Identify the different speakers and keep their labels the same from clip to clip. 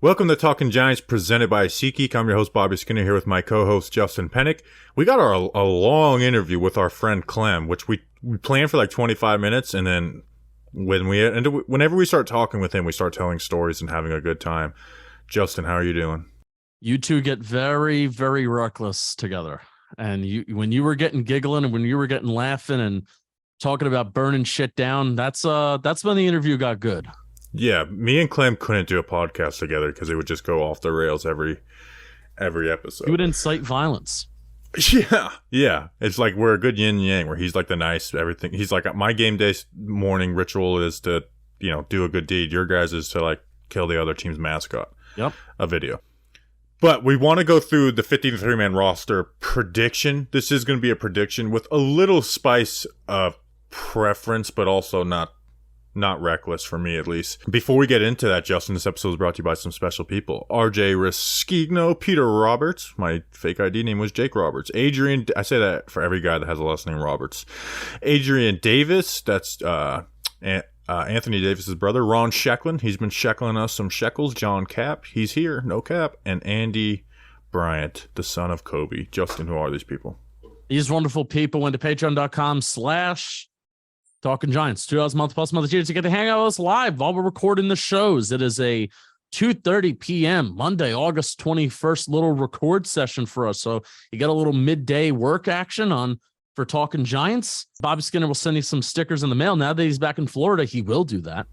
Speaker 1: Welcome to Talking Giants, presented by SeatGeek. I'm your host, Bobby Skinner, here with my co-host, Justin Pennick. We got a long interview with our friend Clem, which we planned for like 25 minutes, and then whenever we start talking with him, we start telling stories and having a good time. Justin, how are you doing?
Speaker 2: You two get very, very reckless together. And when you were getting giggling and when you were getting laughing and talking about burning shit down, that's when the interview got good.
Speaker 1: Yeah, me and Clem couldn't do a podcast together because it would just go off the rails every episode.
Speaker 2: You would incite violence.
Speaker 1: Yeah. It's like we're a good yin and yang, where he's like the nice everything. He's like, my game day morning ritual is to, do a good deed. Your guys is to like kill the other team's mascot.
Speaker 2: Yep.
Speaker 1: A video. But we want to go through the 53-man roster prediction. This is going to be a prediction with a little spice of preference, but also not reckless for me, at least. Before we get into that, Justin, this episode is brought to you by some special people. RJ Riskigno, Peter Roberts. My fake ID name was Jake Roberts. Adrian, I say that for every guy that has a last name Roberts. Adrian Davis, that's Anthony Davis's brother. Ron Shecklin, he's been sheckling us some shekels. John Cap, he's here, no cap. And Andy Bryant, the son of Kobe. Justin, who are these people?
Speaker 2: These wonderful people went to patreon.com/ Talking Giants, $2 a month plus monthly tiers to get to hang out with us live while we're recording the shows. It is a 2:30 p.m. Monday, August 21st little record session for us. So you got a little midday work action on for Talking Giants. Bobby Skinner will send you some stickers in the mail. Now that he's back in Florida, he will do that.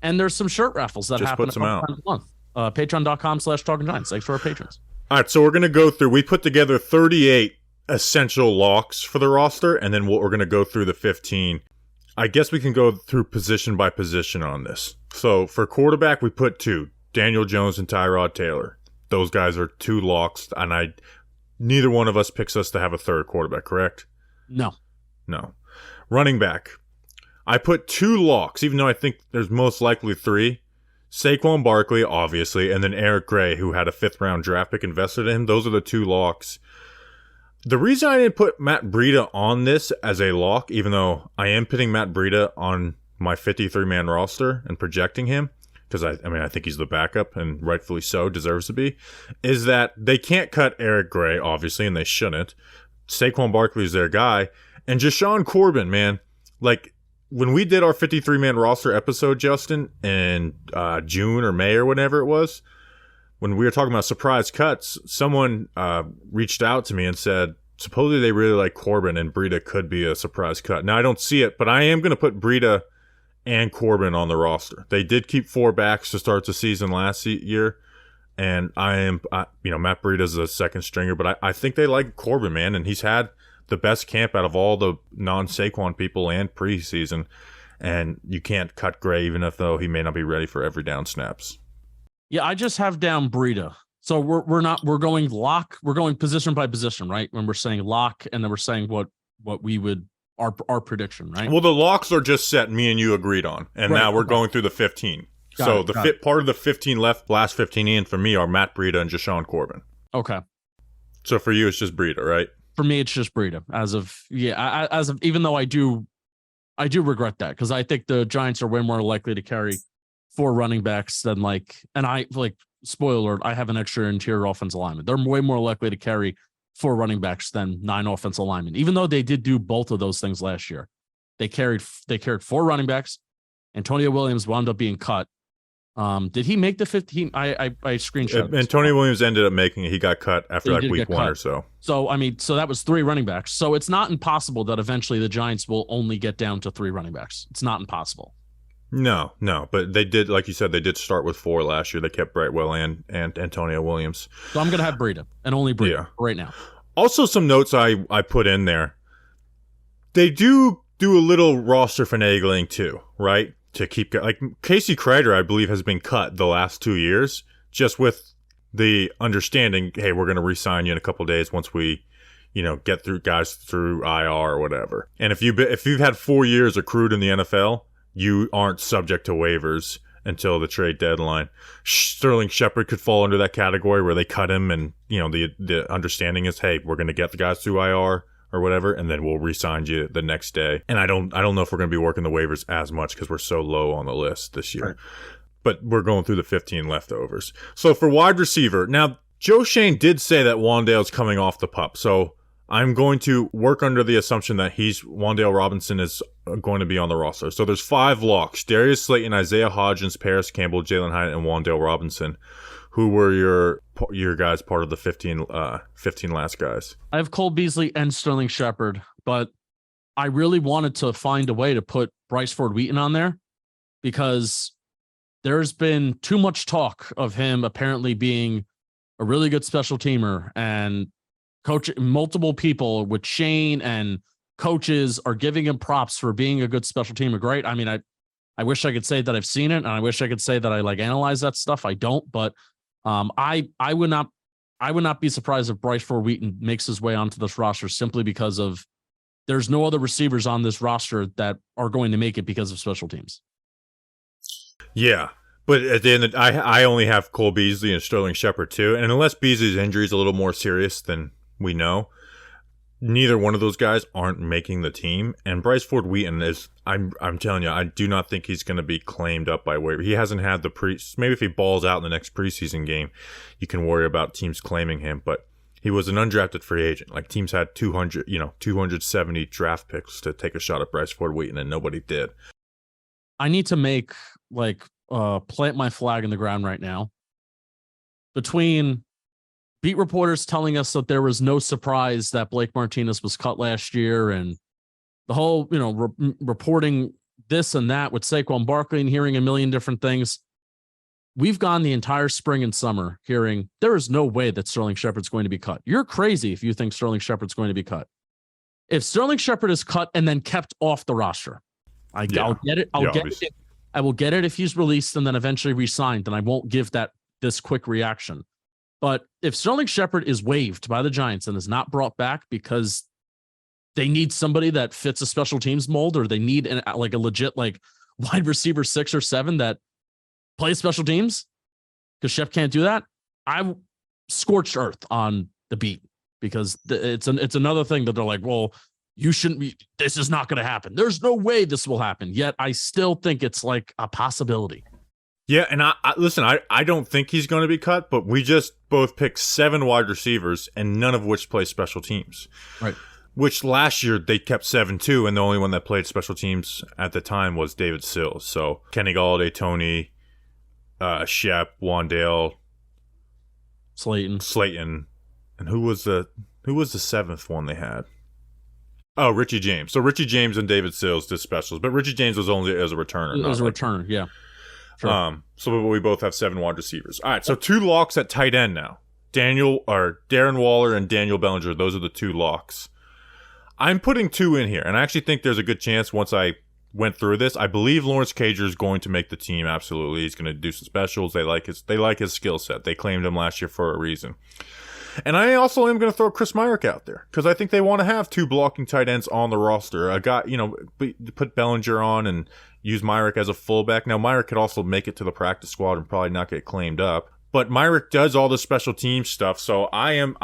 Speaker 2: And there's some shirt raffles that
Speaker 1: just
Speaker 2: happen
Speaker 1: puts them out.
Speaker 2: a month. Patreon.com/ Talking Giants. Thanks to our patrons.
Speaker 1: All right, so we're going to go through. We put together 38 essential locks for the roster, and then we're going to go through the 15. I guess we can go through position by position on this. So for quarterback, we put 2, Daniel Jones and Tyrod Taylor. Those guys are 2 locks, and neither one of us picks us to have a third quarterback, correct?
Speaker 2: No.
Speaker 1: Running back, I put 2 locks, even though I think there's most likely 3. Saquon Barkley, obviously, and then Eric Gray, who had a 5th-round draft pick invested in him. Those are the 2 locks. The reason I didn't put Matt Breida on this as a lock, even though I am putting Matt Breida on my 53-man roster and projecting him, because I think he's the backup and rightfully so, deserves to be, is that they can't cut Eric Gray, obviously, and they shouldn't. Saquon Barkley is their guy. And Jashawn Corbin, man, like when we did our 53-man roster episode, Justin, in June or May or whenever it was, when we were talking about surprise cuts, someone reached out to me and said, supposedly they really like Corbin and Breida could be a surprise cut. Now, I don't see it, but I am going to put Breida and Corbin on the roster. They did keep 4 backs to start the season last year, and Matt Breida's a second stringer, but I think they like Corbin, man, and he's had the best camp out of all the non-Saquon people and preseason, and you can't cut Gray even though he may not be ready for every down snaps.
Speaker 2: Yeah, I just have down Breida. So we're going lock. We're going position by position, right? When we're saying lock, and then we're saying what we would our prediction, right?
Speaker 1: Well, the locks are just set. Me and you agreed on, and now we're going through the 15. So the part of the 15 last 15 in for me are Matt Breida and Jashawn Corbin.
Speaker 2: Okay.
Speaker 1: So for you, it's just Breida, right?
Speaker 2: For me, it's just Breida. Even though I do regret that, because I think the Giants are way more likely to carry 4 running backs than spoiler alert, I have an extra interior offensive lineman. They're way more likely to carry 4 running backs than 9 offensive linemen. Even though they did do both of those things last year, they carried 4 running backs. Antonio Williams wound up being cut. Did he make the 15? I screenshot.
Speaker 1: Antonio Williams ended up making it. He got cut after week 1 or so.
Speaker 2: So that was 3 running backs. So it's not impossible that eventually the Giants will only get down to 3 running backs. It's not impossible.
Speaker 1: No, but they did, like you said, they did start with 4 last year. They kept Brightwell and Antonio Williams.
Speaker 2: So I'm going to have Breida, and only Breida right now.
Speaker 1: Also, some notes I put in there. They do a little roster finagling too, right? To keep, like, Casey Kreider, I believe, has been cut the last 2 years, just with the understanding, hey, we're going to re-sign you in a couple of days once we, get through guys through IR or whatever. And if you've had 4 years accrued in the NFL, you aren't subject to waivers until the trade deadline. Sterling Shepard could fall under that category where they cut him, and the understanding is, hey, we're going to get the guys through IR or whatever, and then we'll re-sign you the next day. And I don't know if we're going to be working the waivers as much because we're so low on the list this year. Right. but we're going through the 15 leftovers. So for wide receiver, now Joe Shane did say that Wan'Dale's coming off the pup, so I'm going to work under the assumption that Wan'Dale Robinson is going to be on the roster. So there's 5 locks: Darius Slayton, Isaiah Hodgins, Paris Campbell, Jalen Hyatt, and Wan'Dale Robinson. Who were your guys part of the 15 last guys?
Speaker 2: I have Cole Beasley and Sterling Shepard, but I really wanted to find a way to put Bryce Ford Wheaton on there because there's been too much talk of him apparently being a really good special teamer, and multiple people with Shane and coaches are giving him props for being a good special teamer. Great. I mean, I wish I could say that I've seen it, and I wish I could say that I analyze that stuff. I don't, but I would not be surprised if Bryce Ford Wheaton makes his way onto this roster simply because of there's no other receivers on this roster that are going to make it because of special teams.
Speaker 1: Yeah. But at the end, I only have Cole Beasley and Sterling Shepard too. And unless Beasley's injury is a little more serious than we know, neither one of those guys aren't making the team. And Bryce Ford Wheaton is, I'm telling you, I do not think he's going to be claimed up by waiver. He hasn't had maybe if he balls out in the next preseason game, you can worry about teams claiming him. But he was an undrafted free agent. Like teams had 270 draft picks to take a shot at Bryce Ford Wheaton, and nobody did.
Speaker 2: I need to make plant my flag in the ground right now. Between beat reporters telling us that there was no surprise that Blake Martinez was cut last year, and the whole, reporting this and that with Saquon Barkley and hearing a million different things, we've gone the entire spring and summer hearing there is no way that Sterling Shepard's going to be cut. You're crazy if you think Sterling Shepard's going to be cut. If Sterling Shepard is cut and then kept off the roster, I'll get it. I will get it if he's released and then eventually re-signed, and I won't give this quick reaction. But if Sterling Shepard is waived by the Giants and is not brought back because they need somebody that fits a special teams mold, or they need a legit wide receiver 6 or 7 that plays special teams, because Shep can't do that, I scorched earth on the beat, because it's another thing that they're like, well, you shouldn't be, this is not going to happen. There's no way this will happen. Yet I still think it's like a possibility.
Speaker 1: Yeah, and I don't think he's going to be cut, but we just both picked 7 wide receivers, and none of which play special teams.
Speaker 2: Right.
Speaker 1: Which last year they kept 7 too, and the only one that played special teams at the time was David Sills. So Kenny Golladay, Tony, Shep, Wan'Dale, Slayton, and who was the 7th one they had? Oh, Richie James. So Richie James and David Sills did specials, but Richie James was only as a returner.
Speaker 2: As a returner, yeah. Sure.
Speaker 1: So we both have 7 wide receivers. All right, so 2 locks at tight end now. Darren Waller and Daniel Bellinger. Those are the 2 locks. I'm putting 2 in here, and I actually think there's a good chance once I went through this. I believe Lawrence Cager is going to make the team. Absolutely, he's going to do some specials. They like his skill set. They claimed him last year for a reason. And I also am going to throw Chris Myarick out there because I think they want to have 2 blocking tight ends on the roster. A guy, put Bellinger on and use Myarick as a fullback. Now, Myarick could also make it to the practice squad and probably not get claimed up. But Myarick does all the special team stuff, so I am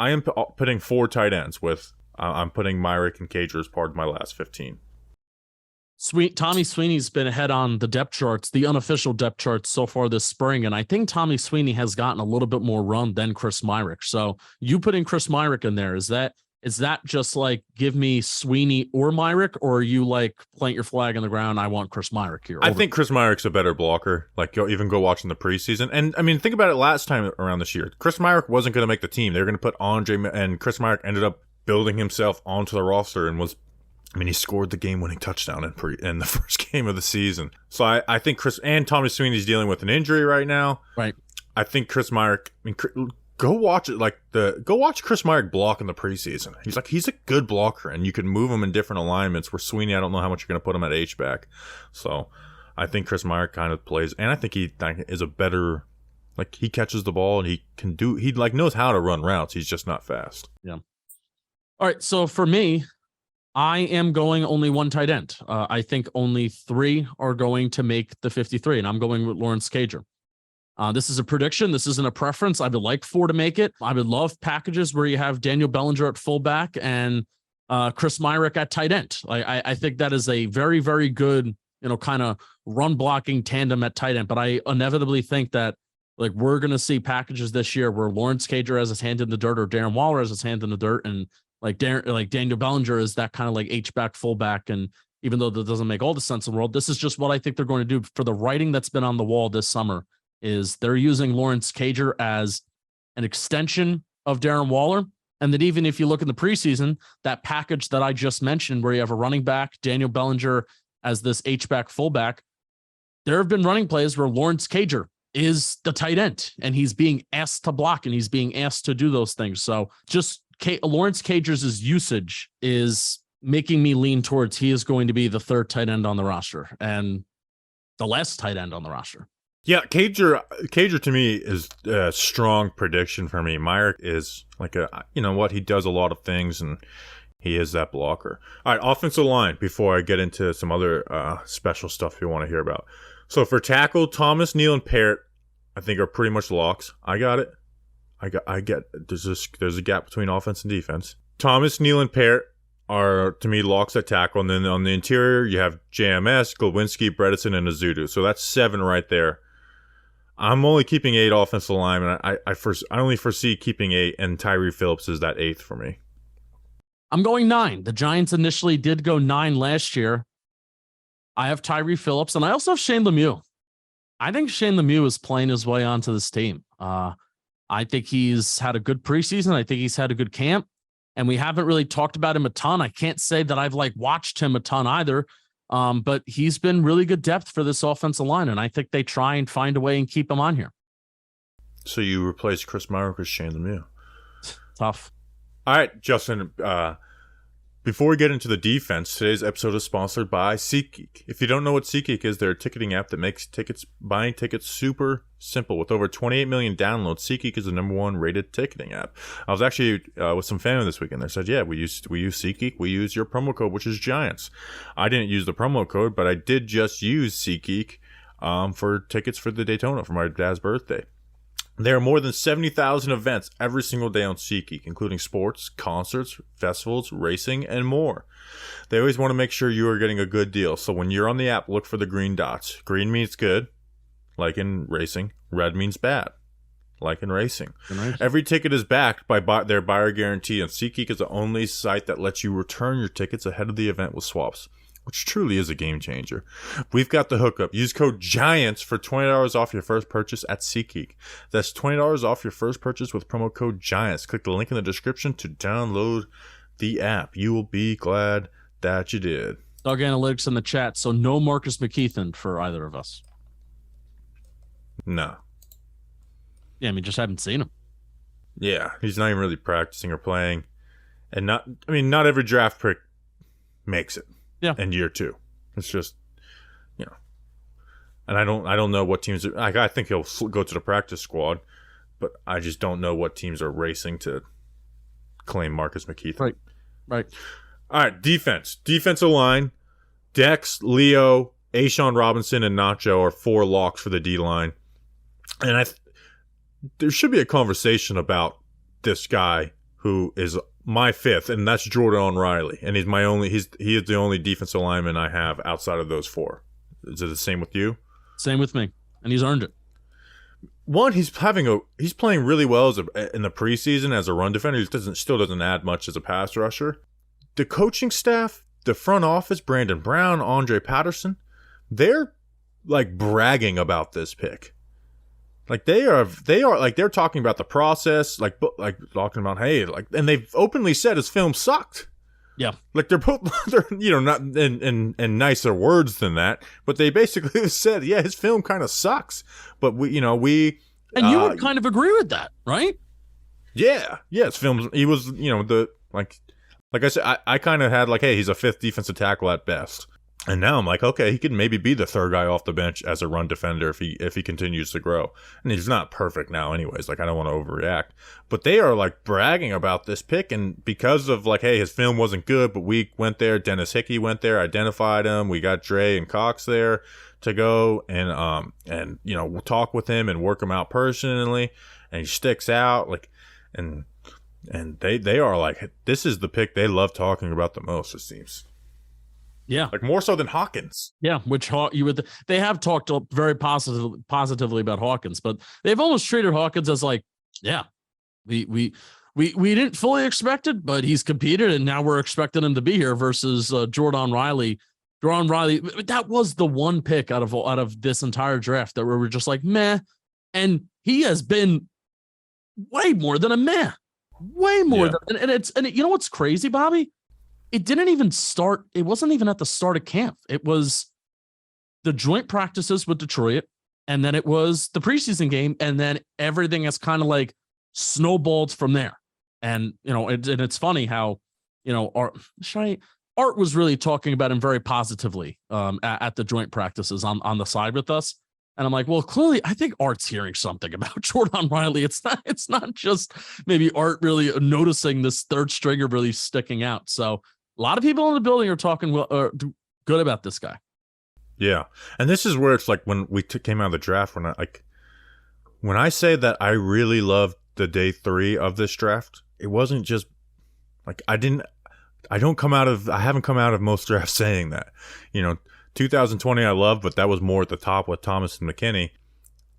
Speaker 1: putting 4 tight ends with. I'm putting Myarick and Cager as part of my last 15.
Speaker 2: Tommy Sweeney's been ahead on the depth charts, the unofficial depth charts so far this spring, and I think Tommy Sweeney has gotten a little bit more run than Chris Myarick. So you putting Chris Myarick in there, is that just like give me Sweeney or Myarick, or are you like plant your flag in the ground? I want Chris Myarick here.
Speaker 1: I think Chris Myrick's a better blocker. Like go watching the preseason, and I mean think about it. Last time around this year, Chris Myarick wasn't going to make the team. They were going to put Andre, and Chris Myarick ended up building himself onto the roster and was. I mean, he scored the game-winning touchdown in the first game of the season. So I think Chris and Tommy Sweeney's dealing with an injury right now.
Speaker 2: Right.
Speaker 1: I think Chris Myarick. I mean, go watch it. Go watch Chris Myarick block in the preseason. He's a good blocker, and you can move him in different alignments. Where Sweeney, I don't know how much you're going to put him at H-back. So I think Chris Myarick kind of plays, and I think he is a better. Like he catches the ball and he knows how to run routes. He's just not fast.
Speaker 2: Yeah. All right. So for me, I am going only 1 tight end. I think only 3 are going to make the 53, and I'm going with Lawrence Cager. This is a prediction. This isn't a preference. I would like 4 to make it. I would love packages where you have Daniel Bellinger at fullback and Chris Myarick at tight end. I think that is a very, very good kind of run blocking tandem at tight end. But I inevitably think that like we're going to see packages this year where Lawrence Cager has his hand in the dirt or Darren Waller has his hand in the dirt. And like Daniel Bellinger is that kind of like H-back fullback. And even though that doesn't make all the sense in the world, this is just what I think they're going to do for the writing that's been on the wall this summer is they're using Lawrence Cager as an extension of Darren Waller. And that even if you look in the preseason, that package that I just mentioned, where you have a running back, Daniel Bellinger as this H-back fullback, there have been running plays where Lawrence Cager is the tight end and he's being asked to block and he's being asked to do those things. So just Lawrence Cager's usage is making me lean towards he is going to be the third tight end on the roster and the last tight end on the roster.
Speaker 1: Yeah, Cager to me is a strong prediction for me. Myarick is like he does a lot of things and he is that blocker. All right, offensive line before I get into some other special stuff you want to hear about. So for tackle, Thomas, Neal, and Parrott, I think are pretty much locks. I got it. I get there's a gap between offense and defense. Thomas, Neal, and Parrott are, to me, locks at tackle. And then on the interior, you have JMS, Glowinski, Bredesen, and Azudu. So that's 7 right there. I'm only keeping 8 offensive linemen. I only foresee keeping 8, and Tyree Phillips is that 8th for me.
Speaker 2: I'm going 9. The Giants initially did go 9 last year. I have Tyree Phillips, and I also have Shane Lemieux. I think Shane Lemieux is playing his way onto this team. I think he's had a good preseason. I think he's had a good camp, and we haven't really talked about him a ton. I can't say that I've watched him a ton either. But he's been really good depth for this offensive line, and I think they try and find a way and keep him on here.
Speaker 1: So you replace Chris Myarick with Shane Lemieux.
Speaker 2: Tough.
Speaker 1: All right, Justin, before we get into the defense, today's episode is sponsored by SeatGeek. If you don't know what SeatGeek is, they're a ticketing app that makes buying tickets super simple. With over 28 million downloads, SeatGeek is the #1 rated ticketing app. I was actually with some family this weekend. They said, yeah, we use SeatGeek. We use your promo code, which is Giants. I didn't use the promo code, but I did just use SeatGeek for tickets for the Daytona for my dad's birthday. There are more than 70,000 events every single day on SeatGeek, including sports, concerts, festivals, racing, and more. They always want to make sure you are getting a good deal. So when you're on the app, look for the green dots. Green means good, like in racing. Red means bad, like in racing. Nice. Every ticket is backed by their buyer guarantee, and SeatGeek is the only site that lets you return your tickets ahead of the event with swaps, which truly is a game changer. We've got the hookup. Use code GIANTS for $20 off your first purchase at SeatGeek. That's $20 off your first purchase with promo code GIANTS. Click the link in the description to download the app. You will be glad that you did.
Speaker 2: Dog Analytics in the chat, so no Marcus McKeithen for either of us.
Speaker 1: No.
Speaker 2: Yeah, just haven't seen him.
Speaker 1: Yeah, he's not even really practicing or playing. And not every draft pick makes it.
Speaker 2: Yeah.
Speaker 1: In year 2. It's just, and I don't know what teams are, I think he'll go to the practice squad, but I just don't know what teams are racing to claim Marcus McKeithen.
Speaker 2: Right.
Speaker 1: All right, defense. Defensive line, Dex, Leo, A'Shawn Robinson, and Nacho are 4 locks for the D-line. And there should be a conversation about this guy who is my 5th, and that's Jordan Riley, and he is the only defensive lineman I have outside of those 4. Is it the same with you?
Speaker 2: Same with me, and he's earned it.
Speaker 1: One, he's playing really well in the preseason as a run defender. He still doesn't add much as a pass rusher. The coaching staff, the front office, Brandon Brown, Andre Patterson, they're bragging about this pick. They're talking about the process, talking about, hey, and they've openly said his film sucked.
Speaker 2: Yeah.
Speaker 1: They're not in nicer words than that, but they basically said, yeah, his film kind of sucks. But we.
Speaker 2: And you would kind of agree with that, right?
Speaker 1: Yeah. Yeah. His film, he was, like I said, I kind of had hey, he's a 5th defensive tackle at best. And now I'm okay, he could maybe be the 3rd guy off the bench as a run defender if he continues to grow. And he's not perfect now anyways. I don't want to overreact. But they are bragging about this pick, and because of hey, his film wasn't good, but we went there, Dennis Hickey went there, identified him, we got Dre and Cox there to go and we'll talk with him and work him out personally, and he sticks out and they are this is the pick they love talking about the most, it seems.
Speaker 2: Yeah.
Speaker 1: Like more so than Hawkins.
Speaker 2: Yeah, which they have talked very positively about Hawkins, but they've almost treated Hawkins as like, yeah, we didn't fully expect it, but he's competed, and now we're expecting him to be here versus Jordan Riley. Jordan Riley, that was the one pick out of this entire draft that we were just like meh, and he has been way more than a meh, way more than, and you know what's crazy, Bobby? It didn't even start. It wasn't even at the start of camp. It was the joint practices with Detroit, and then it was the preseason game, and then everything has kind of like snowballed from there. And it's funny how Art was really talking about him very positively at the joint practices on the side with us. And I'm like, well, clearly, I think Art's hearing something about Jordan Riley. It's not just maybe Art really noticing this third stringer really sticking out. So a lot of people in the building are talking good about this guy.
Speaker 1: Yeah, and this is where it's like when we came out of the draft. When I say that I really loved the day 3 of this draft, it wasn't just like I haven't come out of most drafts saying that. 2020 I loved, but that was more at the top with Thomas and McKinney.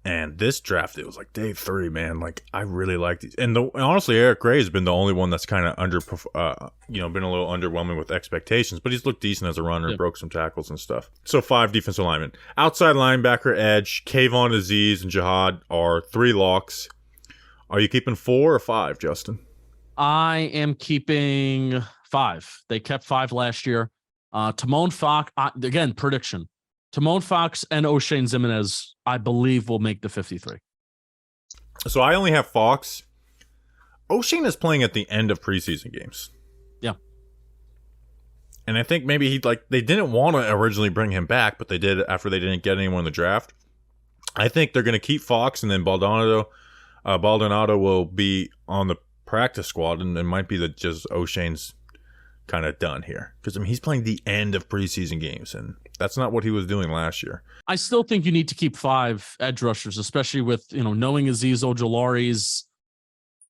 Speaker 1: And this draft, it was like day 3, man. Like I really liked these. And honestly, Eric Gray has been the only one that's kind of been a little underwhelming with expectations, but he's looked decent as a runner, broke some tackles and stuff. So 5 defensive linemen. Outside linebacker, edge, Kayvon Aziz and Jihad are 3 locks. Are you keeping 4 or 5, Justin?
Speaker 2: I am keeping 5. They kept 5 last year. Timon Fox, again, prediction. Timon Fox and O'Shane Ximines, I believe, will make the 53.
Speaker 1: So I only have Fox. O'Shane is playing at the end of preseason games.
Speaker 2: Yeah.
Speaker 1: And I think maybe they didn't want to originally bring him back, but they did after they didn't get anyone in the draft. I think they're going to keep Fox, and then Baldonado will be on the practice squad, and it might be that just O'Shane's kind of done here. Because, he's playing the end of preseason games, and that's not what he was doing last year.
Speaker 2: I still think you need to keep 5 edge rushers, especially with, knowing Azeez Ojulari's,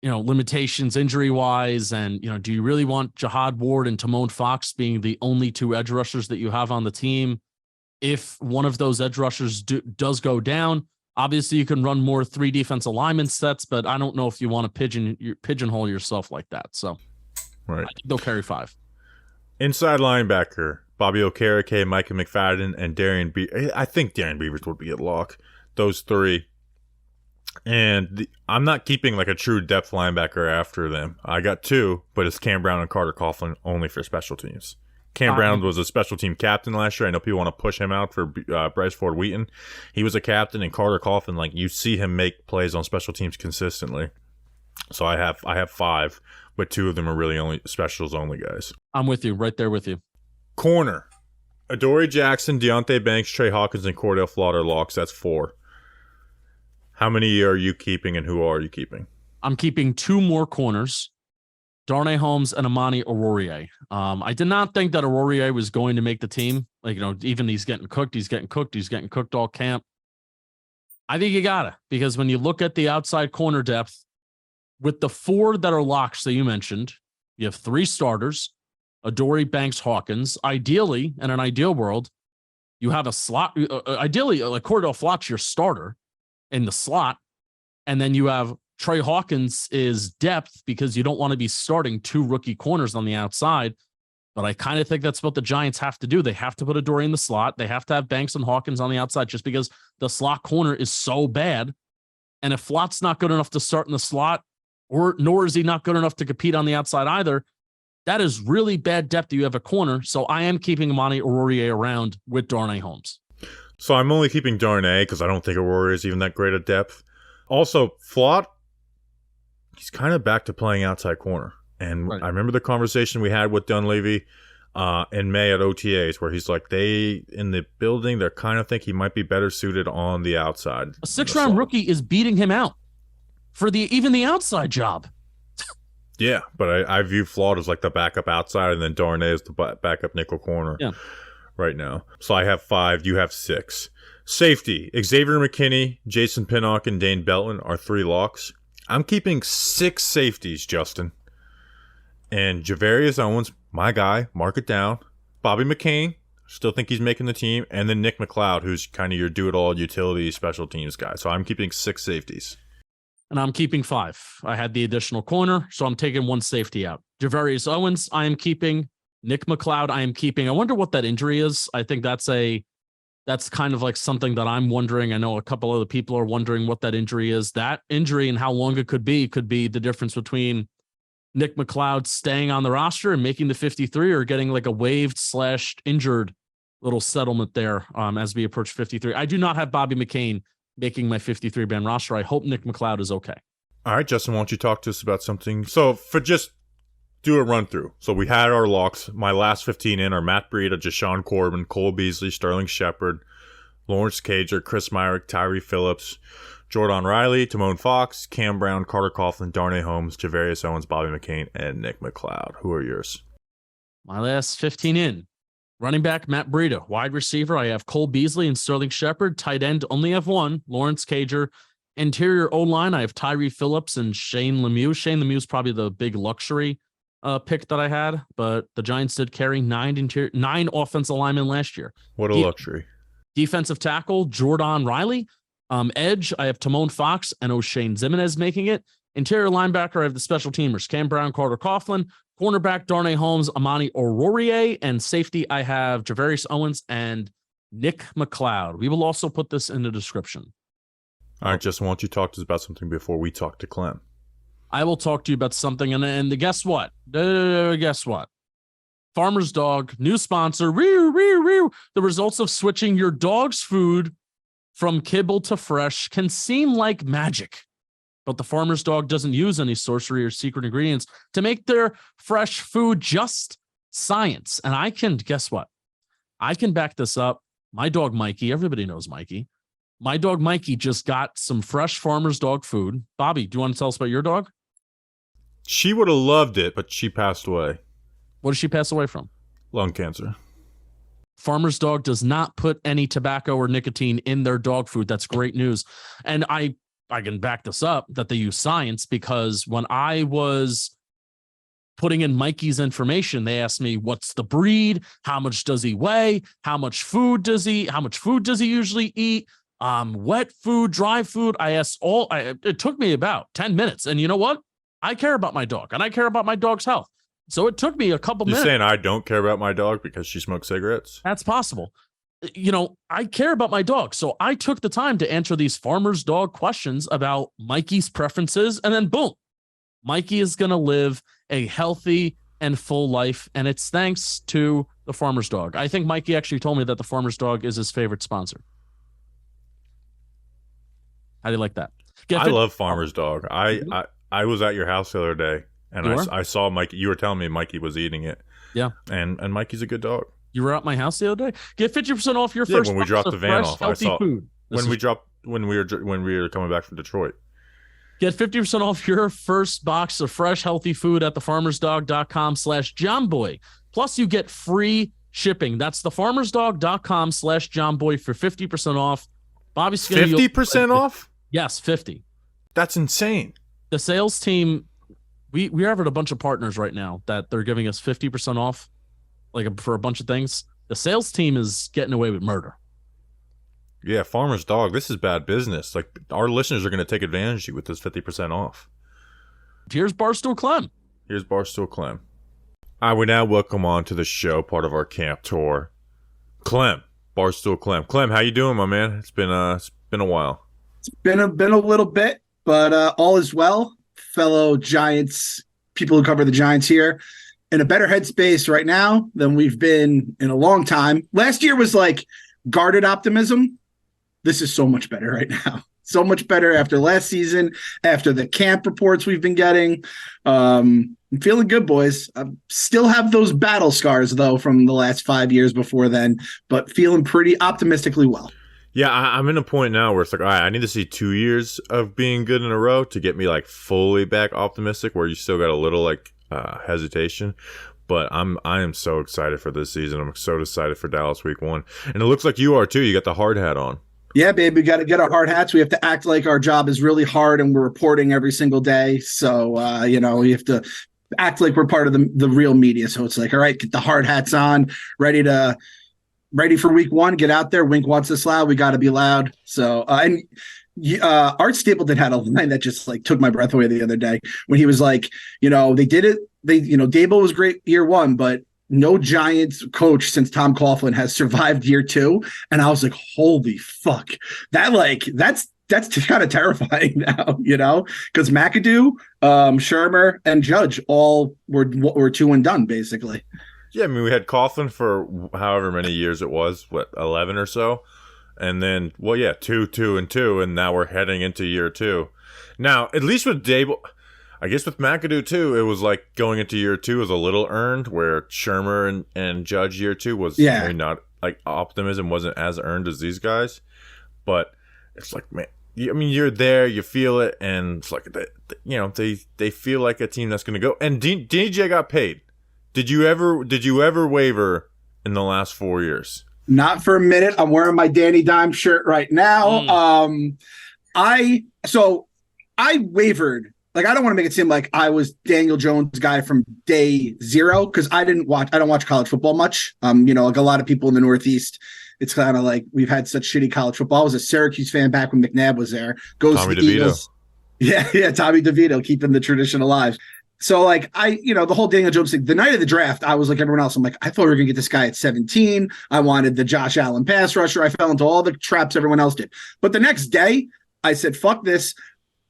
Speaker 2: limitations injury-wise, and, do you really want Jihad Ward and Timon Fox being the only 2 edge rushers that you have on the team? If one of those edge rushers does go down, obviously you can run more 3 defensive lineman sets, but I don't know if you want to pigeonhole yourself like that. So
Speaker 1: right.
Speaker 2: They'll carry 5.
Speaker 1: Inside linebacker, Bobby Okereke, Micah McFadden, and Darian Beavers. I think Darian Beavers would be at lock. Those 3. And I'm not keeping like a true depth linebacker after them. I got 2, but it's Cam Brown and Carter Coughlin only for special teams. Cam Brown was a special team captain last year. I know people want to push him out for Bryce Ford Wheaton. He was a captain, and Carter Coughlin, you see him make plays on special teams consistently. So I have 5, but 2 of them are really only specials only guys.
Speaker 2: I'm with you, right there with you.
Speaker 1: Corner. Adoree Jackson, Deontay Banks, Trey Hawkins, and Cordell Flott are locks. That's 4. How many are you keeping, and who are you keeping?
Speaker 2: I'm keeping 2 more corners, Darnay Holmes and Amani Oruwariye. I did not think that Oruwariye was going to make the team. Even he's getting cooked all camp. I think you gotta, because when you look at the outside corner depth, with the 4 that are locks that you mentioned, you have 3 starters, Adoree, Banks, Hawkins. Ideally, in an ideal world, you have a slot. Ideally, like Cordell Flott's your starter in the slot, and then you have Trey Hawkins is depth because you don't want to be starting 2 rookie corners on the outside. But I kind of think that's what the Giants have to do. They have to put Adoree in the slot. They have to have Banks and Hawkins on the outside just because the slot corner is so bad. And if Flott's not good enough to start in the slot, nor is he not good enough to compete on the outside either, that is really bad depth that you have a corner. So I am keeping Amani Oruwariye around with Darnay Holmes.
Speaker 1: So I'm only keeping Darnay because I don't think Aurora is even that great at depth. Also, Flott, he's kind of back to playing outside corner. And right. I remember the conversation we had with Dunleavy in May at OTAs where he's like, in the building, they kind of think he might be better suited on the outside.
Speaker 2: A 6th-round rookie is beating him out for even the outside job.
Speaker 1: Yeah, but I view Flott as like the backup outside, and then Darnay is the backup nickel corner right now. So I have 5, you have 6. Safety, Xavier McKinney, Jason Pinnock, and Dane Belton are 3 locks. I'm keeping 6 safeties, Justin. And Javarius Owens, my guy, mark it down. Bobby McCain, Still think he's making the team. And then Nick McCloud, who's kind of your do-it-all utility special teams guy. So I'm keeping 6 safeties.
Speaker 2: And I'm keeping 5. I had the additional corner, so I'm taking 1 safety out. Rodarius Owens, I am keeping. Nick McCloud, I am keeping. I wonder what that injury is. I think that's kind of like something that I'm wondering. I know a couple other people are wondering what that injury is. That injury and how long it could be the difference between Nick McCloud staying on the roster and making the 53 or getting like a waived/injured little settlement there as we approach 53. I do not have Bobby McCain making my 53-man roster. I hope Nick McCloud is okay.
Speaker 1: All right, Justin, why don't you talk to us about something? So for just do a run through. So we had our locks. My last 15 in are Matt Breida, Jashawn Corbin, Cole Beasley, Sterling Shepard, Lawrence Cager, Chris Myarick, Tyree Phillips, Jordan Riley, Timon Fox, Cam Brown, Carter Coughlin, Darnay Holmes, Javarius Owens, Bobby McCain, and Nick McCloud. Who are yours?
Speaker 2: My last 15 in. Running back, Matt Breida. Wide receiver, I have Cole Beasley and Sterling Shepard. Tight end, only have 1, Lawrence Cager. Interior O-line, I have Tyree Phillips and Shane Lemieux. Shane Lemieux is probably the big luxury pick that I had, but the Giants did carry 9 offensive linemen last year.
Speaker 1: What a luxury.
Speaker 2: Defensive tackle, Jordan Riley. Edge, I have Timon Fox and O'Shane Ximines making it. Interior linebacker, I have the special teamers, Cam Brown, Carter Coughlin. Cornerback, Darnay Holmes, Amani Oruwariye. And safety, I have Javarius Owens and Nick McCloud. We will also put this in the description.
Speaker 1: All right, Justin, why don't you talk to us about something before we talk to Clem?
Speaker 2: I will talk to you about something. And guess what? Guess what? Farmer's Dog, new sponsor. The results of switching your dog's food from kibble to fresh can seem like magic. But the Farmer's Dog doesn't use any sorcery or secret ingredients to make their fresh food, just science. And I can, guess what? I can back this up. My dog, Mikey, everybody knows Mikey. My dog, Mikey, just got some fresh Farmer's Dog food. Bobby, do you want to tell us about your dog?
Speaker 1: She would have loved it, but she passed away.
Speaker 2: What did she pass away from?
Speaker 1: Lung cancer.
Speaker 2: Farmer's Dog does not put any tobacco or nicotine in their dog food. That's great news. And I can back this up that they use science, because when I was putting in Mikey's information, they asked me, what's the breed? How much does he weigh? How much food does he usually eat? Wet food, dry food. I asked it took me about 10 minutes. And you know what? I care about my dog and I care about my dog's health. So it took me a couple minutes.
Speaker 1: You're saying I don't care about my dog because she smokes cigarettes?
Speaker 2: That's possible. I care about my dog. So I took the time to answer these Farmer's Dog questions about Mikey's preferences. And then boom, Mikey is going to live a healthy and full life. And it's thanks to the Farmer's Dog. I think Mikey actually told me that the Farmer's Dog is his favorite sponsor. How do you like that?
Speaker 1: I love Farmer's Dog. I was at your house the other day and I saw Mikey. You were telling me Mikey was eating it.
Speaker 2: Yeah.
Speaker 1: And Mikey's a good dog.
Speaker 2: You were at my house the other day. Get 50% off your first.
Speaker 1: When we dropped the van off, I saw
Speaker 2: food.
Speaker 1: when we were coming back from Detroit.
Speaker 2: Get 50% off your first box of fresh, healthy food at thefarmersdog.com/JohnBoy. Plus, you get free shipping. That's thefarmersdog.com/JohnBoy for 50% off. Bobby's
Speaker 1: 50% off?
Speaker 2: Yes, 50.
Speaker 1: That's insane.
Speaker 2: The sales team, we have a bunch of partners right now that they're giving us 50% off, like for a bunch of things. The sales team is getting away with murder.
Speaker 1: Yeah, Farmer's Dog, this is bad business. Like, our listeners are going to take advantage of you with this 50% off.
Speaker 2: Here's Barstool Clem.
Speaker 1: Here's Barstool Clem. We now welcome on to the show, part of our camp tour, Clem, Barstool Clem. Clem, how you doing, my man? It's been a while.
Speaker 3: It's been a little bit, but all is well. Fellow Giants, people who cover the Giants here, in a better headspace right now than we've been in a long time. Last year was like guarded optimism. This is so much better right now. So much better after last season, after the camp reports we've been getting. I'm feeling good, boys. I still have those battle scars, though, from the last 5 years before then, but feeling pretty optimistically well.
Speaker 1: Yeah, I'm in a point now where it's like, all right, I need to see 2 years of being good in a row to get me like fully back optimistic, where you still got a little like hesitation. But I am so excited for this season. I'm so excited for Dallas week 1. And it looks like you are too. You got the hard hat on.
Speaker 3: Yeah, babe, we got to get our hard hats. We have to act like our job is really hard and we're reporting every single day. So, we have to act like we're part of the real media. So it's like, all right, get the hard hats on, ready to ready for week one. Get out there. Wink wants us loud. We got to be loud. So, Art Stapleton had a line that just like took my breath away the other day when he was like, they did it. Dable was great year one, but no Giants coach since Tom Coughlin has survived year two. And I was like, holy fuck. That's kind of terrifying now, because McAdoo, Shermer, and Judge all were 2 and done, basically.
Speaker 1: Yeah, I mean, we had Coughlin for however many years it was, 11 or so? And then, 2, 2, and 2, and now we're heading into year 2. Now, at least with Dable, I guess with McAdoo too, it was like going into year 2 was a little earned, where Shermer and Judge year 2 was maybe not, like, optimism wasn't as earned as these guys. But it's like, man, you're there, you feel it, and it's like, they feel like a team that's going to go. And DJ got paid. Did you ever waver in the last 4 years?
Speaker 3: Not for a minute. I'm wearing my Danny Dime shirt right now. I wavered. Like, I don't want to make it seem like I was Daniel Jones' guy from day zero, because I don't watch college football much. Like a lot of people in the Northeast, it's kind of like we've had such shitty college football. I was a Syracuse fan back when McNabb was there. Goes
Speaker 1: Tommy
Speaker 3: to the
Speaker 1: DeVito.
Speaker 3: Eagles. Yeah, Tommy DeVito, keeping the tradition alive. So, like, the whole Daniel Jones thing, the night of the draft, I was like everyone else. I'm like, I thought we were going to get this guy at 17. I wanted the Josh Allen pass rusher. I fell into all the traps everyone else did. But the next day, I said, fuck this.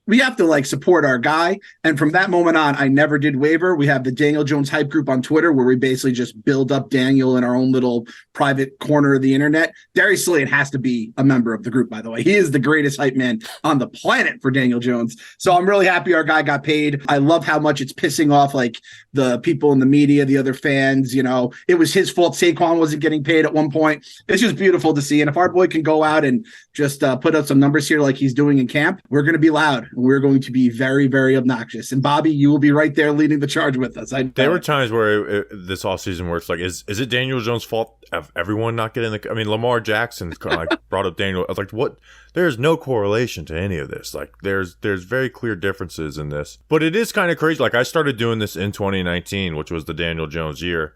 Speaker 3: We have to, like, support our guy. And from that moment on, I never did waver. We have the Daniel Jones hype group on Twitter where we basically just build up Daniel in our own little private corner of the internet. Darius Slayton has to be a member of the group, by the way. He is the greatest hype man on the planet for Daniel Jones. So I'm really happy our guy got paid. I love how much it's pissing off, like, the people in the media, the other fans. It was his fault Saquon wasn't getting paid at one point. It's just beautiful to see. And if our boy can go out and just put up some numbers here like he's doing in camp, we're going to be loud. We're going to be very, very obnoxious. And Bobby, you will be right there leading the charge with us.
Speaker 1: There were times where this offseason where it's like, is it Daniel Jones' fault of everyone not getting the? I mean, Lamar Jackson kind of like brought up Daniel. I was like, what? There's no correlation to any of this. Like, there's very clear differences in this. But it is kind of crazy. Like, I started doing this in 2019, which was the Daniel Jones year,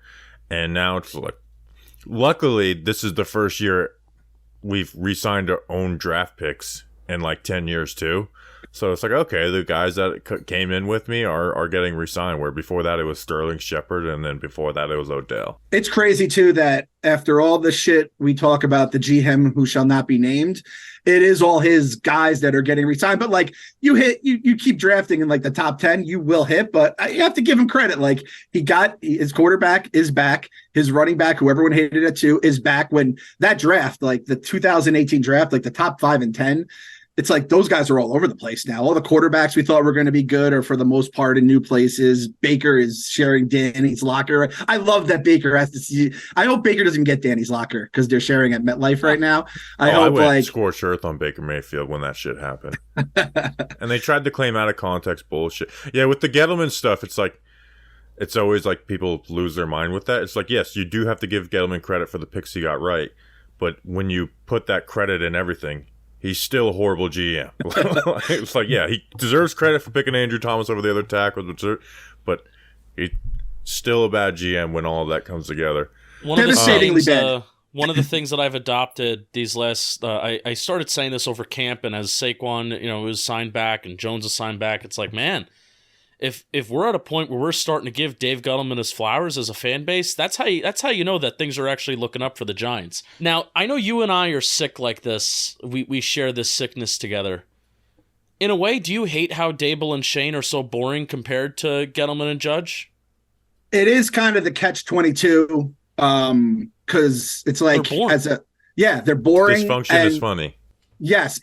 Speaker 1: and now it's like, luckily, this is the first year we've re-signed our own draft picks in like 10 years too. So it's like, okay, the guys that came in with me are getting re-signed, where before that it was Sterling, Shepard, and then before that it was Odell.
Speaker 3: It's crazy too that after all the shit we talk about the GM who shall not be named, it is all his guys that are getting re-signed. But like, you keep drafting in like the top 10, you will hit, but you have to give him credit. Like, his quarterback is back. His running back, who everyone hated at 2, is back. When that draft, like the 2018 draft, like the top 5 and 10, it's like those guys are all over the place now. All the quarterbacks we thought were going to be good are for the most part in new places. Baker is sharing Danny's locker. I love that Baker has to see. I hope Baker doesn't get Danny's locker because they're sharing at MetLife right now.
Speaker 1: I went scorched earth on Baker Mayfield when that shit happened. And they tried to claim out of context bullshit. Yeah, with the Gettleman stuff, it's like, it's always like people lose their mind with that. It's like, yes, you do have to give Gettleman credit for the picks he got right. But when you put that credit in everything, he's still a horrible GM. It's like, yeah, he deserves credit for picking Andrew Thomas over the other tackles, but he's still a bad GM when all of that comes together.
Speaker 2: One of the things that I've adopted these last, I started saying this over camp, and as Saquon, was signed back and Jones is signed back, it's like, man, if we're at a point where we're starting to give Dave Gettleman his flowers as a fan base, that's how you know that things are actually looking up for the Giants. Now, I know you and I are sick like this. We share this sickness together. In a way, do you hate how Dable and Shane are so boring compared to Gettleman and Judge?
Speaker 3: It is kind of the catch-22, because it's like they're boring.
Speaker 1: Dysfunction is funny.
Speaker 3: Yes,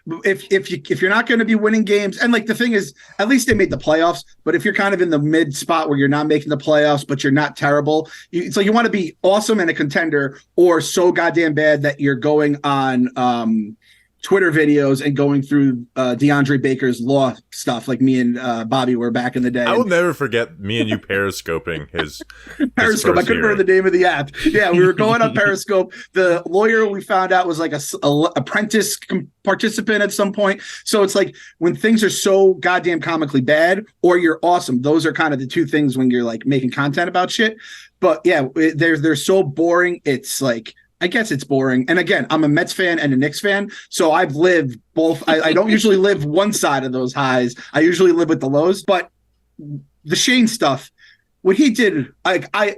Speaker 3: if you're not going to be winning games, and like the thing is, at least they made the playoffs. But if you're kind of in the mid spot where you're not making the playoffs, but you're not terrible, it's like you want to be awesome and a contender, or so goddamn bad that you're going on Twitter videos and going through DeAndre Baker's law stuff, like me and Bobby were back in the day.
Speaker 1: I will never forget me and you periscoping his
Speaker 3: Periscope. I couldn't remember the name of the app. Yeah, we were going on Periscope. The lawyer we found out was like a apprentice participant at some point. So it's like when things are so goddamn comically bad, or you're awesome. Those are kind of the two things when you're like making content about shit. But yeah, they're so boring. It's like I guess it's boring. And again, I'm a Mets fan and a Knicks fan, so I've lived both. I don't usually live one side of those highs. I usually live with the lows. But the Shane stuff, what he did, I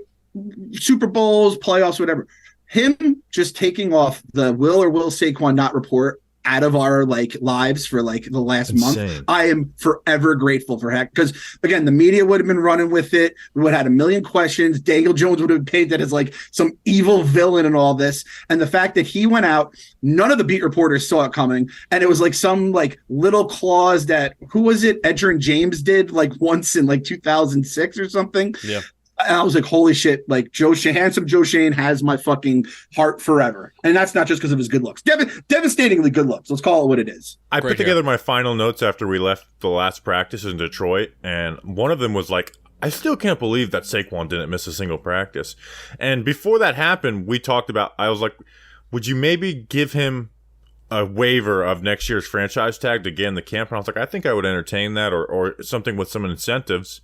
Speaker 3: Super Bowls, playoffs, whatever, him just taking off the will Saquon not report out of our like lives for like the last month. I am forever grateful for heck, because again, the media would have been running with it. We would have had a million questions. Daniel Jones would have paid that as like some evil villain and all this. And the fact that he went out, none of the beat reporters saw it coming. And it was like some like little clause that, who was it? Edgerrin James did like once in like 2006 or something.
Speaker 4: Yeah.
Speaker 3: And I was like, holy shit, like handsome Joe Shane has my fucking heart forever. And that's not just because of his good looks. Devastatingly good looks. Let's call it what it is.
Speaker 1: I put together my final notes after we left the last practice in Detroit, and one of them was like, I still can't believe that Saquon didn't miss a single practice. And before that happened, we talked about, I was like, would you maybe give him a waiver of next year's franchise tag to get in the camp? And I was like, I think I would entertain that, or something with some incentives.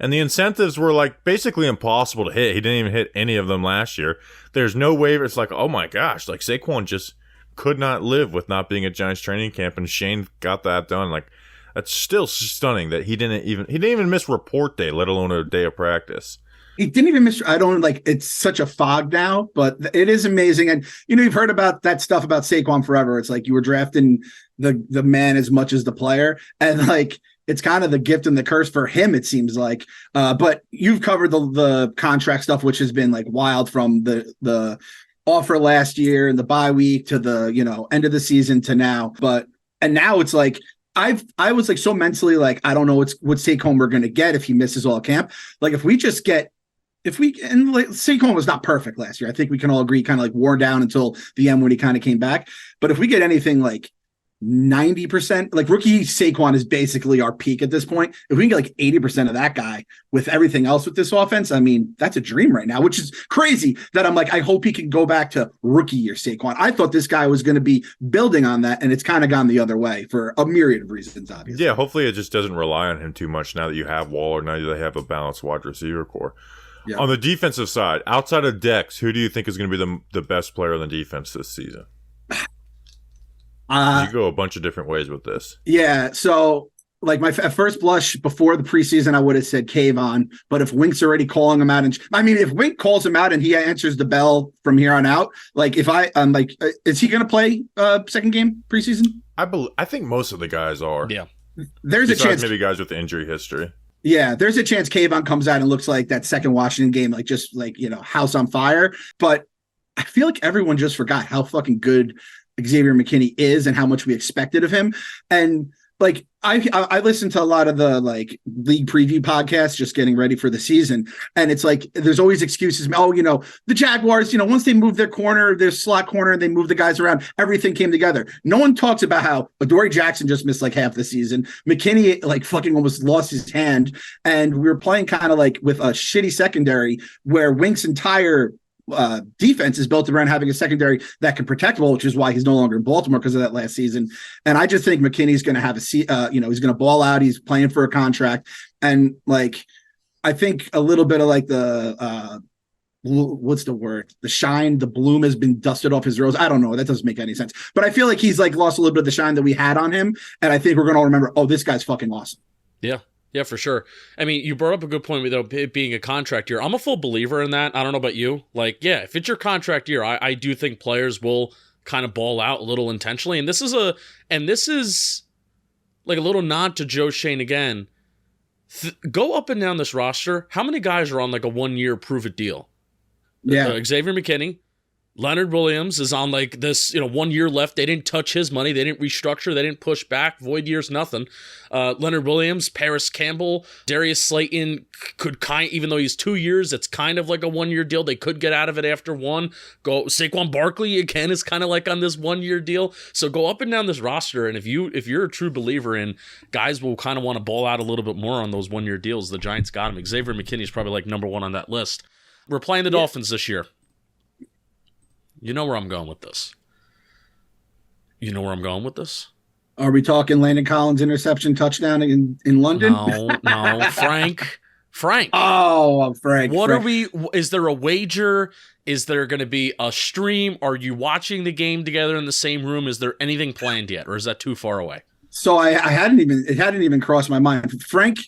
Speaker 1: And the incentives were like basically impossible to hit. He didn't even hit any of them last year. There's no waiver. It's like, oh my gosh, like Saquon just could not live with not being at Giants training camp, and Shane got that done. Like, that's still stunning that he didn't even miss report day, let alone a day of practice.
Speaker 3: He didn't even miss. I don't like. It's such a fog now, but it is amazing. And you've heard about that stuff about Saquon forever. It's like you were drafting the man as much as the player, and like, it's kind of the gift and the curse for him, it seems like. But you've covered the contract stuff, which has been like wild, from the offer last year and the bye week to the end of the season to now. And now it's like I was like so mentally like, I don't know what Saquon we're going to get if he misses all camp. Like if Saquon was not perfect last year. I think we can all agree, kind of like wore down until the end when he kind of came back. But if we get anything like 90%, like rookie Saquon is basically our peak at this point. If we can get like 80% of that guy with everything else with this offense, I mean, that's a dream right now, which is crazy that I'm like, I hope he can go back to rookie year Saquon. I thought this guy was going to be building on that, and it's kind of gone the other way for a myriad of reasons, obviously.
Speaker 1: Yeah, hopefully it just doesn't rely on him too much now that you have Waller, now that they have a balanced wide receiver core. Yeah. On the defensive side, outside of Dex, who do you think is going to be the best player on the defense this season? You go a bunch of different ways with this. Yeah, so like at first blush before the preseason, I would have said Kayvon. But if Wink's already calling him out, if Wink calls him out and he answers the bell from here on out, like I'm like, is he going to play second game preseason? I think most of the guys are.
Speaker 4: Yeah,
Speaker 3: there's a chance.
Speaker 1: Maybe guys with injury history.
Speaker 3: Yeah, there's a chance Kayvon comes out and looks like that second Washington game, like just like house on fire. But I feel like everyone just forgot how fucking good Xavier McKinney is and how much we expected of him. And like I listened to a lot of the like league preview podcasts just getting ready for the season, and it's like there's always excuses. Oh, the Jaguars, once they moved their slot corner and they moved the guys around, everything came together. No one talks about how Adoree Jackson just missed like half the season. McKinney like fucking almost lost his hand, and we were playing kind of like with a shitty secondary where Wink's entire defense is built around having a secondary that can protect well, which is why he's no longer in Baltimore because of that last season. And I just think McKinney's going to have he's going to ball out. He's playing for a contract. And like, I think a little bit of like the, what's the word? The shine, the bloom has been dusted off his rose. I don't know. That doesn't make any sense. But I feel like he's like lost a little bit of the shine that we had on him. And I think we're going to all remember, oh, this guy's fucking awesome.
Speaker 4: Yeah. Yeah, for sure. I mean, you brought up a good point without it being a contract year. I'm a full believer in that. I don't know about you. Like, yeah, if it's your contract year, I do think players will kind of ball out a little intentionally. And this is like a little nod to Joe Shane again. Go up and down this roster. How many guys are on like a 1-year prove it deal?
Speaker 3: Yeah.
Speaker 4: Xavier McKinney. Leonard Williams is on like this, 1 year left. They didn't touch his money. They didn't restructure. They didn't push back. Void years, nothing. Leonard Williams, Paris Campbell, Darius Slayton could even though he's 2 years, it's kind of like a 1-year deal. They could get out of it after one. Saquon Barkley again is kind of like on this 1-year deal. So go up and down this roster, and if you're a true believer in guys will kind of want to ball out a little bit more on those 1-year deals, the Giants got him. Xavier McKinney is probably like number one on that list. We're playing the Dolphins this year. You know where I'm going with this.
Speaker 3: Are we talking Landon Collins interception touchdown in London?
Speaker 4: No, Frank. Frank.
Speaker 3: Oh, Frank.
Speaker 4: What
Speaker 3: Frank.
Speaker 4: are we? Is there a wager? Is there going to be a stream? Are you watching the game together in the same room? Is there anything planned yet, or is that too far away?
Speaker 3: So it hadn't even crossed my mind. Frank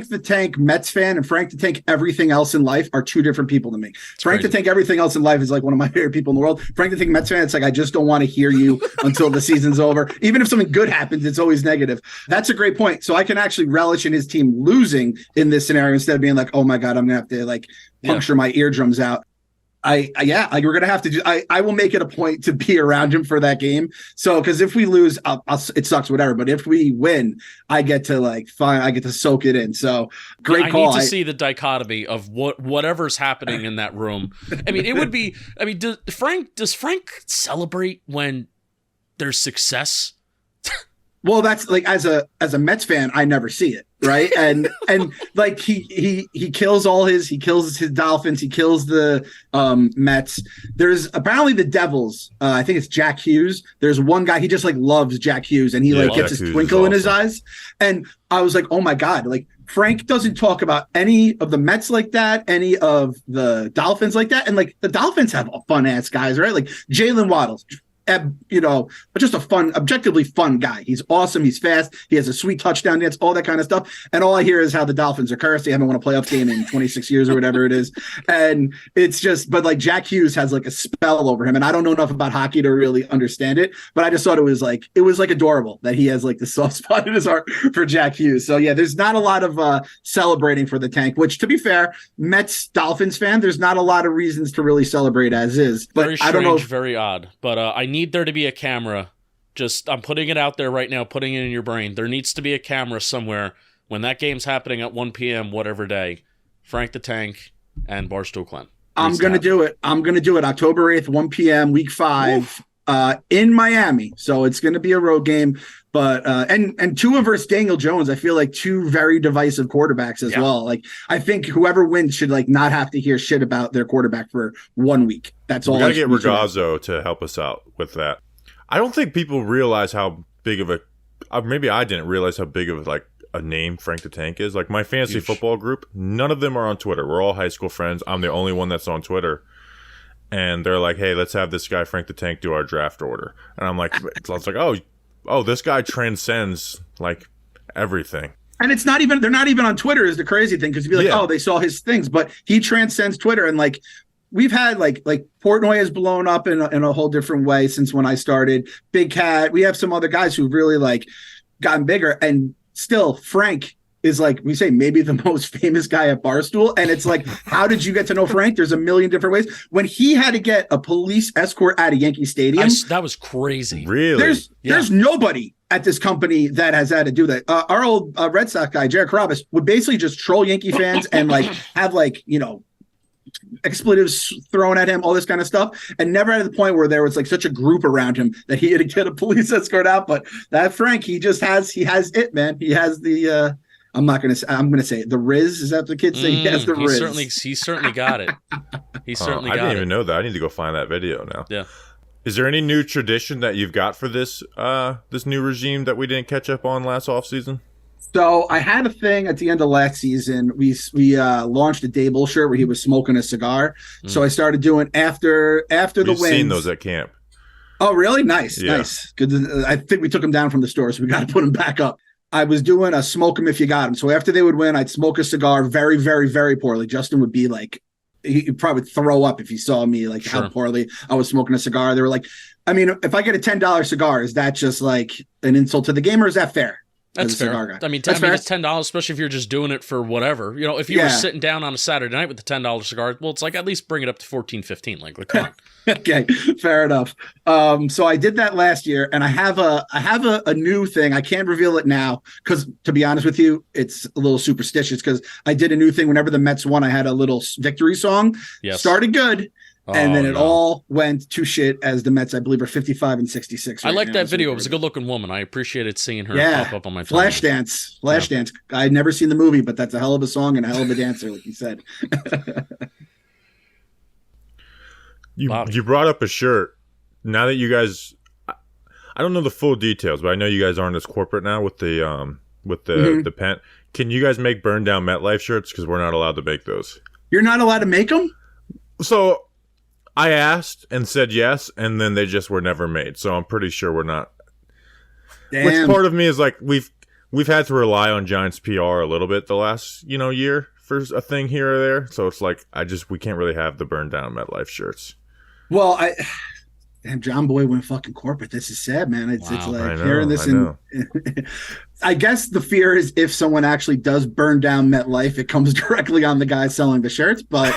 Speaker 3: the Tank Mets fan and Frank the Tank everything else in life are two different people to me. Frank the Tank everything else in life is like one of my favorite people in the world. Frank the Tank Mets fan, it's like I just don't want to hear you until the season's over. Even if something good happens, it's always negative. That's a great point. So I can actually relish in his team losing in this scenario instead of being like, oh my God, I'm gonna have to like puncture my eardrums out. We're gonna have to do. I will make it a point to be around him for that game. So, because if we lose, it sucks, whatever. But if we win, I get to soak it in. So, great call.
Speaker 4: I need to see the dichotomy of whatever's happening in that room. I mean, it would be. I mean, does Frank celebrate when there's success?
Speaker 3: Well, that's like as a Mets fan, I never see it, right? And like he kills his Dolphins, he kills the Mets. There's apparently the Devils. I think it's Jack Hughes. There's one guy he just like loves Jack Hughes, and he like gets his twinkle in his eyes. And I was like, oh my God, like Frank doesn't talk about any of the Mets like that, any of the Dolphins like that, and like the Dolphins have fun ass guys, right? Like Jalen Waddles. But just a objectively fun guy. He's awesome. He's fast. He has a sweet touchdown dance, all that kind of stuff. And all I hear is how the Dolphins are cursed. They haven't won a playoff game in 26 years or whatever it is. And it's just, but like Jack Hughes has like a spell over him. And I don't know enough about hockey to really understand it, but I just thought it was like adorable that he has like the soft spot in his heart for Jack Hughes. So yeah, there's not a lot of celebrating for the Tank, which to be fair, Mets Dolphins fan, there's not a lot of reasons to really celebrate as is. But
Speaker 4: very strange,
Speaker 3: I don't know.
Speaker 4: Very odd. But I need there to be a camera. I'm putting it out there right now, putting it in your brain. There needs to be a camera somewhere when that game's happening at 1 p.m. whatever day. Frank the Tank and Barstool Clem.
Speaker 3: I'm going to do it. October 8th, 1 p.m., week 5 in Miami. So it's going to be a road game. But and Tua versus Daniel Jones, I feel like two very divisive quarterbacks as well. Like I think whoever wins should like not have to hear shit about their quarterback for 1 week. That's all.
Speaker 1: We gotta get Regazzo to help us out with that. I don't think people realize how big of maybe I didn't realize how big of like a name Frank the Tank is. Like my fantasy football group, none of them are on Twitter. We're all high school friends. I'm the only one that's on Twitter. And they're like, hey, let's have this guy Frank the Tank do our draft order. And I'm like, oh, this guy transcends like everything.
Speaker 3: And they're not even on Twitter is the crazy thing, because you'd be like, oh, they saw his things, but he transcends Twitter. And like we've had like Portnoy has blown up in a whole different way since when I started. Big Cat. We have some other guys who've really like gotten bigger, and still Frank is like we say maybe the most famous guy at Barstool. And it's like, how did you get to know Frank? There's a million different ways. When he had to get a police escort out of Yankee Stadium,
Speaker 4: that was crazy.
Speaker 1: Really?
Speaker 3: There's nobody at this company that has had to do that. Our old Red Sox guy, Jared Carabas, would basically just troll Yankee fans and like have like, expletives thrown at him, all this kind of stuff, and never at the point where there was like such a group around him that he had to get a police escort out. But that Frank, he has it, man. He has the I'm going to say it. The Riz. Is that what the kids say? He has the Riz.
Speaker 4: He certainly got it. He certainly got it.
Speaker 1: I didn't even know that. I need to go find that video now.
Speaker 4: Yeah.
Speaker 1: Is there any new tradition that you've got for this new regime that we didn't catch up on last offseason?
Speaker 3: So I had a thing at the end of last season. We launched a Dable shirt where he was smoking a cigar. So I started doing after the wins.
Speaker 1: We've seen those at camp.
Speaker 3: Oh, really? Nice. Good. I think we took them down from the store, so we got to put them back up. I was doing a smoke them if you got them. So after they would win, I'd smoke a cigar very, very, very poorly. Justin would be like, he'd probably throw up if he saw me, like how poorly I was smoking a cigar. They were like, I mean, if I get a $10 cigar, is that just like an insult to the game, or is that fair?
Speaker 4: That's fair. I mean, it's $10, especially if you're just doing it for whatever. If you were sitting down on a Saturday night with the $10 cigar, well, it's like at least bring it up to 14, 15. Like come on.
Speaker 3: Okay, fair enough. So I did that last year, and I have a new thing. I can't reveal it now because, to be honest with you, it's a little superstitious. Because I did a new thing whenever the Mets won. I had a little victory song. Yes. Started good. And then it all went to shit as the Mets, I believe, are 55 and 66.
Speaker 4: I like that video. It was a good-looking woman. I appreciated seeing her pop up on my
Speaker 3: Flash dance. I'd never seen the movie, but that's a hell of a song and a hell of a dancer, like you said.
Speaker 1: You brought up a shirt. Now that you guys, I don't know the full details, but I know you guys aren't as corporate now with the with the pen. Can you guys make burn down MetLife shirts? Because we're not allowed to make those.
Speaker 3: You're not allowed to make them?
Speaker 1: So I asked and said yes, and then they just were never made. So I'm pretty sure we're not.
Speaker 3: Damn.
Speaker 1: Which part of me is like, we've had to rely on Giants PR a little bit the last, year for a thing here or there. So it's like, we can't really have the burn down MetLife shirts.
Speaker 3: Well, damn, John Boy went fucking corporate. This is sad, man. It's like hearing this. I guess the fear is if someone actually does burn down MetLife, it comes directly on the guy selling the shirts. But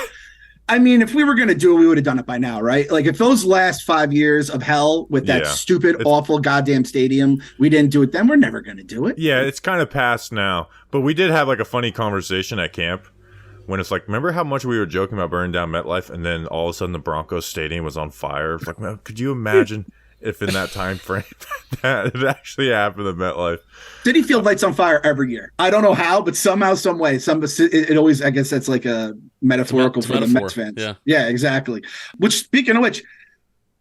Speaker 3: I mean, if we were going to do it, we would have done it by now, right? Like if those last 5 years of hell with that stupid, awful goddamn stadium, we didn't do it then, we're never going to do it.
Speaker 1: Yeah, it's kind of past now. But we did have like a funny conversation at camp when it's like, remember how much we were joking about burning down MetLife, and then all of a sudden the Broncos stadium was on fire? It's like, man, could you imagine if in that time frame that it actually happened at MetLife?
Speaker 3: Citi Field lights on fire every year. I don't know how, but somehow, some way, it always, I guess that's like a metaphorical for the Mets fans. Yeah, exactly. Which, speaking of which,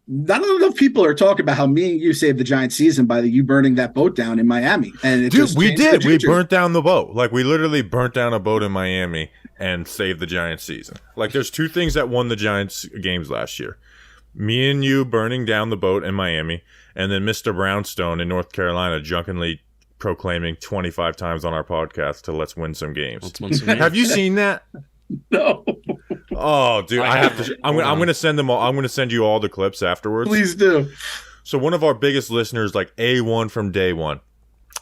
Speaker 3: not enough people are talking about how me and you saved the Giants season by you burning that boat down in Miami. And
Speaker 1: we did. We burnt down the boat. Like, we literally burnt down a boat in Miami and saved the Giants season. Like, there's two things that won the Giants games last year. Me and you burning down the boat in Miami, and then Mr. Brownstone in North Carolina drunkenly proclaiming 25 times on our podcast to let's win some games.
Speaker 4: Let's win some games.
Speaker 1: Have you seen that?
Speaker 3: No.
Speaker 1: Oh, dude, I have to. I'm going to send them all. I'm going to send you all the clips afterwards.
Speaker 3: Please do.
Speaker 1: So one of our biggest listeners, like A1 from day one,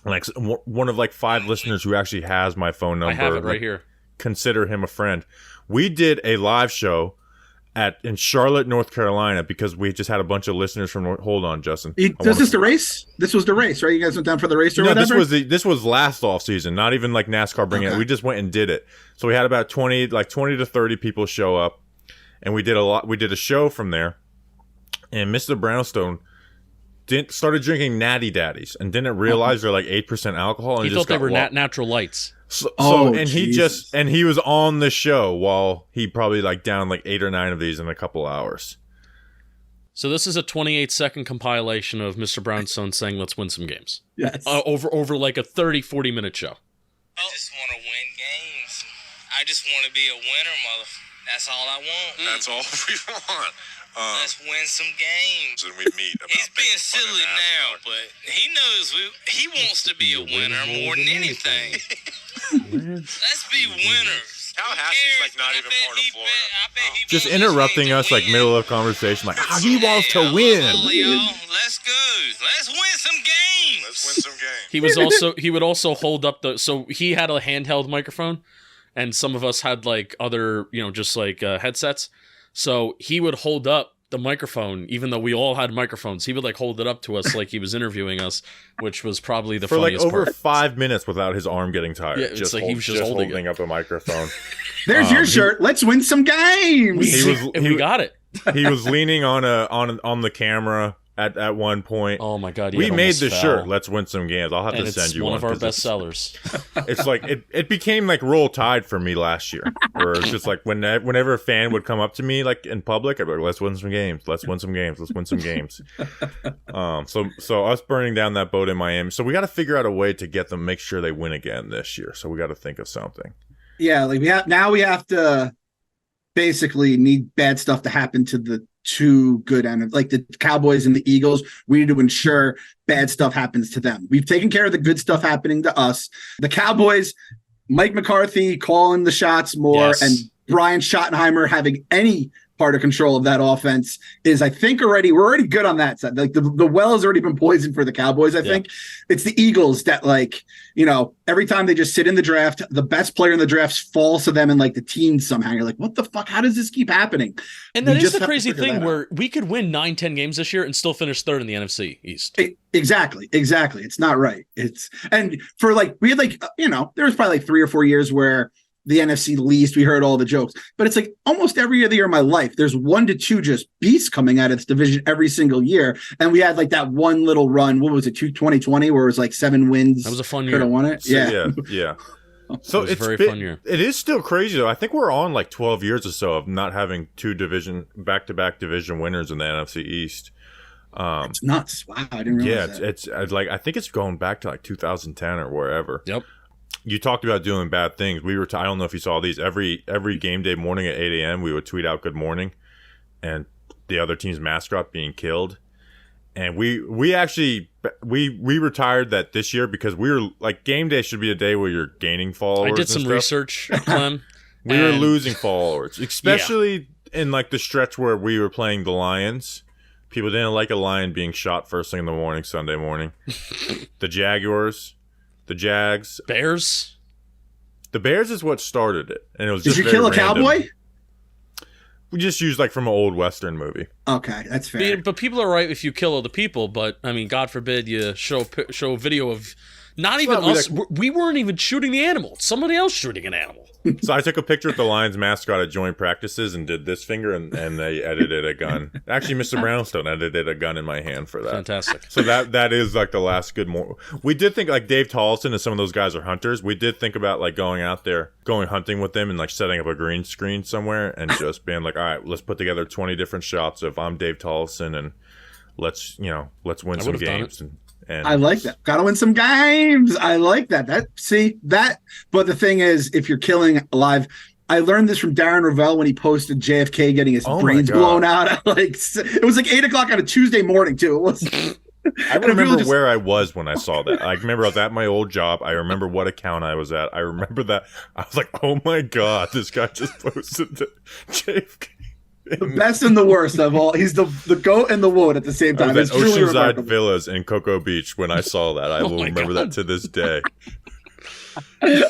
Speaker 1: like one of like 5 listeners who actually has my phone number.
Speaker 4: I have it right here.
Speaker 1: Consider him a friend. We did a live show in Charlotte, North Carolina, because we just had a bunch of listeners from. Hold on, Justin.
Speaker 3: Was this the race? This was the race, right? You guys went down for the race or whatever?
Speaker 1: This was last off season. Not even like NASCAR bringing it. We just went and did it. So we had about 20 to 30 people show up, and we did a lot. We did a show from there, and Mr. Brownstone started drinking Natty Daddies and didn't realize they're like 8% alcohol. And
Speaker 4: he thought they were natural lights.
Speaker 1: He was on the show while he probably like down like 8 or 9 of these in a couple hours.
Speaker 4: So this is a 28-second compilation of Mr. Brownstone saying, let's win some games.
Speaker 3: Yes.
Speaker 4: Over like a 30-40 minute show.
Speaker 5: I just want to win games. I just want to be a winner, mother. That's all I want.
Speaker 6: That's all we want.
Speaker 5: Let's win some games.
Speaker 6: And we meet.
Speaker 5: He's being silly now, but he knows he wants to be a winner more than anything. Let's be winners.
Speaker 6: Tallahassee's like not even part of Florida.
Speaker 1: Just interrupting us like middle of conversation, like he wants to win.
Speaker 5: Let's go. Let's win some games.
Speaker 6: Let's win some games.
Speaker 4: He would also hold up so he had a handheld microphone, and some of us had like other just like headsets. So he would hold up the microphone, even though we all had microphones. He would like hold it up to us like he was interviewing us, which was probably the funniest
Speaker 1: for like over
Speaker 4: part.
Speaker 1: 5 minutes without his arm getting tired.
Speaker 4: Yeah, it's like he was just holding
Speaker 1: up a microphone.
Speaker 3: There's your shirt. Let's win some games.
Speaker 4: We got it.
Speaker 1: He was leaning on the camera at one point.
Speaker 4: Oh my god!
Speaker 1: We made the shirt. Let's win some games. I'll have to send you one.
Speaker 4: One of our best sellers.
Speaker 1: It's like it became like Roll Tide for me last year, where it's just like whenever a fan would come up to me like in public, I'd be like, "Let's win some games. Let's win some games. Let's win some games." So us burning down that boat in Miami. So we got to figure out a way to get them, make sure they win again this year. So we got to think of something.
Speaker 3: Yeah, like we have to basically need bad stuff to happen to the two good and like the Cowboys and the Eagles. We need to ensure bad stuff happens to them. We've taken care of the good stuff happening to us. The Cowboys, Mike McCarthy calling the shots more, and Brian Schottenheimer having any part of control of that offense is, I think, we're already good on that side. Like the well has already been poisoned for the Cowboys. I think it's the Eagles that, like, every time they just sit in the draft, the best player in the draft falls to them in like the teens somehow. You're like, what the fuck? How does this keep happening?
Speaker 4: And that is the crazy thing where we could win 9-10 games this year and still finish third in the NFC East.
Speaker 3: Exactly. It's not right. And for like, we had like, there was probably like 3 or 4 years where the NFC least, we heard all the jokes, but it's like almost every other year of my life, there's 1 to 2 just beasts coming out of this division every single year. And we had like that one little run. What was it? 2020, where it was like 7 wins.
Speaker 4: That was a fun year.
Speaker 3: Could have won it.
Speaker 1: Yeah. So
Speaker 4: it's a very fun year.
Speaker 1: It is still crazy though. I think we're on like 12 years or so of not having 2 back-to-back division winners in the NFC East.
Speaker 3: It's nuts. Wow, I didn't realize that.
Speaker 1: It's like I think it's going back to like 2010 or wherever.
Speaker 4: Yep.
Speaker 1: You talked about doing bad things. I don't know if you saw these. Every game day morning at 8 a.m. we would tweet out "Good morning," and the other team's mascot being killed. And we actually retired that this year because we were like, game day should be a day where you're gaining followers.
Speaker 4: I did some research, Clem.
Speaker 1: We were losing followers, especially in like the stretch where we were playing the Lions. People didn't like a lion being shot first thing in the morning, Sunday morning. The Jaguars, the Jags,
Speaker 4: Bears.
Speaker 1: The Bears is what started it, and it was.
Speaker 3: Did
Speaker 1: just
Speaker 3: you kill a
Speaker 1: random.
Speaker 3: cowboy?
Speaker 1: We just used like from an old Western movie.
Speaker 3: Okay, that's fair.
Speaker 4: But people are right if you kill other people. But I mean, God forbid you show video of not even us. We weren't even shooting the animal. It's somebody else shooting an animal.
Speaker 1: So I took a picture of the Lions mascot at joint practices and did this finger, and they edited a gun. Actually, Mr. Brownstone edited a gun in my hand for that.
Speaker 4: Fantastic.
Speaker 1: So that is like the last good morning. We did think like Dave Tollison and some of those guys are hunters. We did think about like going out there, going hunting with them and like setting up a green screen somewhere and just being like, all right, let's put together 20 different shots of I'm Dave Tollison and let's win some games. And
Speaker 3: I like that. Gotta win some games. I like that. But the thing is, if you're killing live, I learned this from Darren Ravel when he posted JFK getting his brains blown out. It was like 8:00 on a Tuesday morning too. It was.
Speaker 1: I remember where I was when I saw that. I remember I was at my old job. I remember what account I was at. I remember that. I was like, oh my God, this guy just posted the JFK.
Speaker 3: The best and the worst of all. He's the goat and the wood at the same time.
Speaker 1: I was
Speaker 3: at
Speaker 1: Oceanside Villas in Cocoa Beach when I saw that. I will remember that to this day.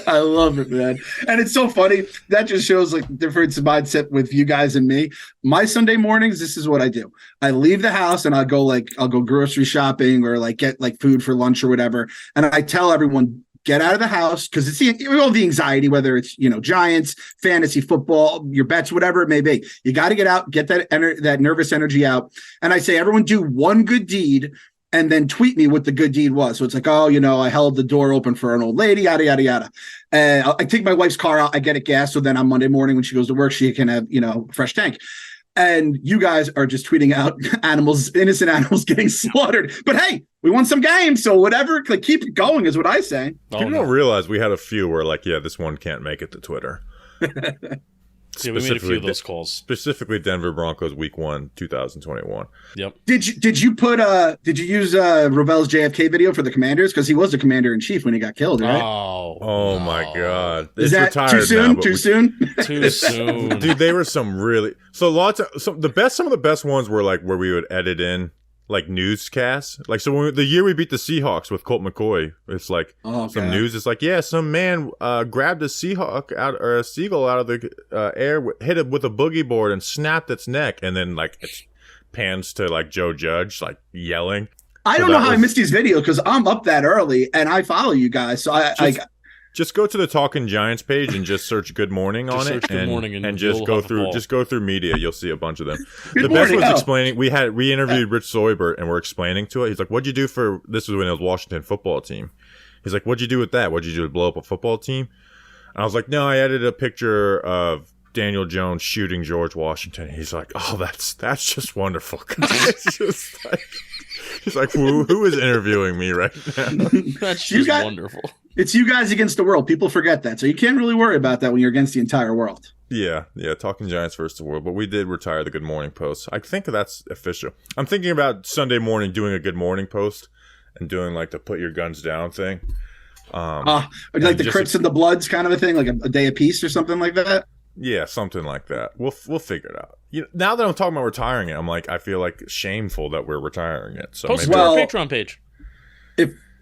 Speaker 3: I love it, man. And it's so funny. That just shows like the difference in mindset with you guys and me. My Sunday mornings, this is what I do. I leave the house and I'll go grocery shopping or like get like food for lunch or whatever. And I tell everyone, get out of the house because it's all the anxiety, whether it's, Giants, fantasy football, your bets, whatever it may be. You got to get out, get that nervous energy out. And I say, everyone do one good deed and then tweet me what the good deed was. So it's like, I held the door open for an old lady, yada, yada, yada. And I take my wife's car out, I get it gas. So then on Monday morning when she goes to work, she can have, fresh tank. And you guys are just tweeting out innocent animals getting slaughtered. But hey, we won some games, so whatever. Like, keep it going is what I say.
Speaker 1: People don't realize we had a few where like, yeah, this one can't make it to Twitter.
Speaker 4: Yeah, we made a few of those calls.
Speaker 1: Specifically, Denver Broncos Week 1, 2021.
Speaker 4: Yep.
Speaker 3: Did you use Ravel's JFK video for the Commanders because he was the commander in chief when he got killed, right?
Speaker 1: Oh my God!
Speaker 3: Is that too soon? Too soon?
Speaker 4: Too soon,
Speaker 1: dude. They were some really some of the best ones were like where we would edit in like newscasts. Like so the year we beat the Seahawks with Colt McCoy, it's like some news. It's like, yeah, some man grabbed a seagull out of the air, hit it with a boogie board and snapped its neck, and then like it pans to like Joe Judge like yelling.
Speaker 3: I don't know how I missed his video because I'm up that early and I follow you guys. So
Speaker 1: just go to the Talking Giants page and just search "Good Morning" on it, and just go through media. You'll see a bunch of them. The best was explaining. We interviewed Rich Zoibert, and we're explaining to it. He's like, "What'd you do for this?" Was when it was Washington football team. He's like, "What'd you do with that? What'd you do to blow up a football team?" And I was like, "No, I edited a picture of Daniel Jones shooting George Washington." He's like, "Oh, that's just wonderful." It's just like, he's like, who is interviewing me right now?
Speaker 4: That's just wonderful.
Speaker 3: It's you guys against the world. People forget that. So you can't really worry about that when you're against the entire world.
Speaker 1: Yeah. Talking Giants versus the world. But we did retire the Good Morning post. I think that's official. I'm thinking about Sunday morning doing a Good Morning post and doing like the put your guns down thing.
Speaker 3: Like the Crips and the Bloods kind of a thing, like a day of peace or something like that.
Speaker 1: Yeah, something like that. We'll figure it out. Now that I'm talking about retiring it, I'm like, I feel like shameful that we're retiring it. So
Speaker 4: post it to our Patreon page.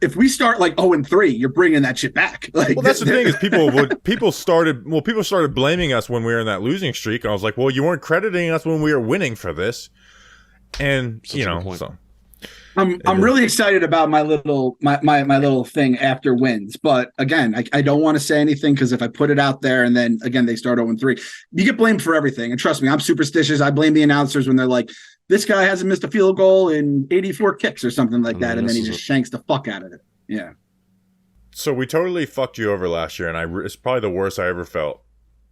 Speaker 3: If we start like 0-3, you're bringing that shit back. Like,
Speaker 1: well, that's the thing is people started blaming us when we were in that losing streak. And I was like, well, you weren't crediting us when we were winning for this. And so
Speaker 3: I'm really excited about my little thing after wins. But again, I don't want to say anything because if I put it out there and then again they start 0-3, you get blamed for everything. And trust me, I'm superstitious. I blame the announcers when they're like, this guy hasn't missed a field goal in 84 kicks or something like that, and then he just shanks the fuck out of it. Yeah.
Speaker 1: So we totally fucked you over last year, and it's probably the worst I ever felt.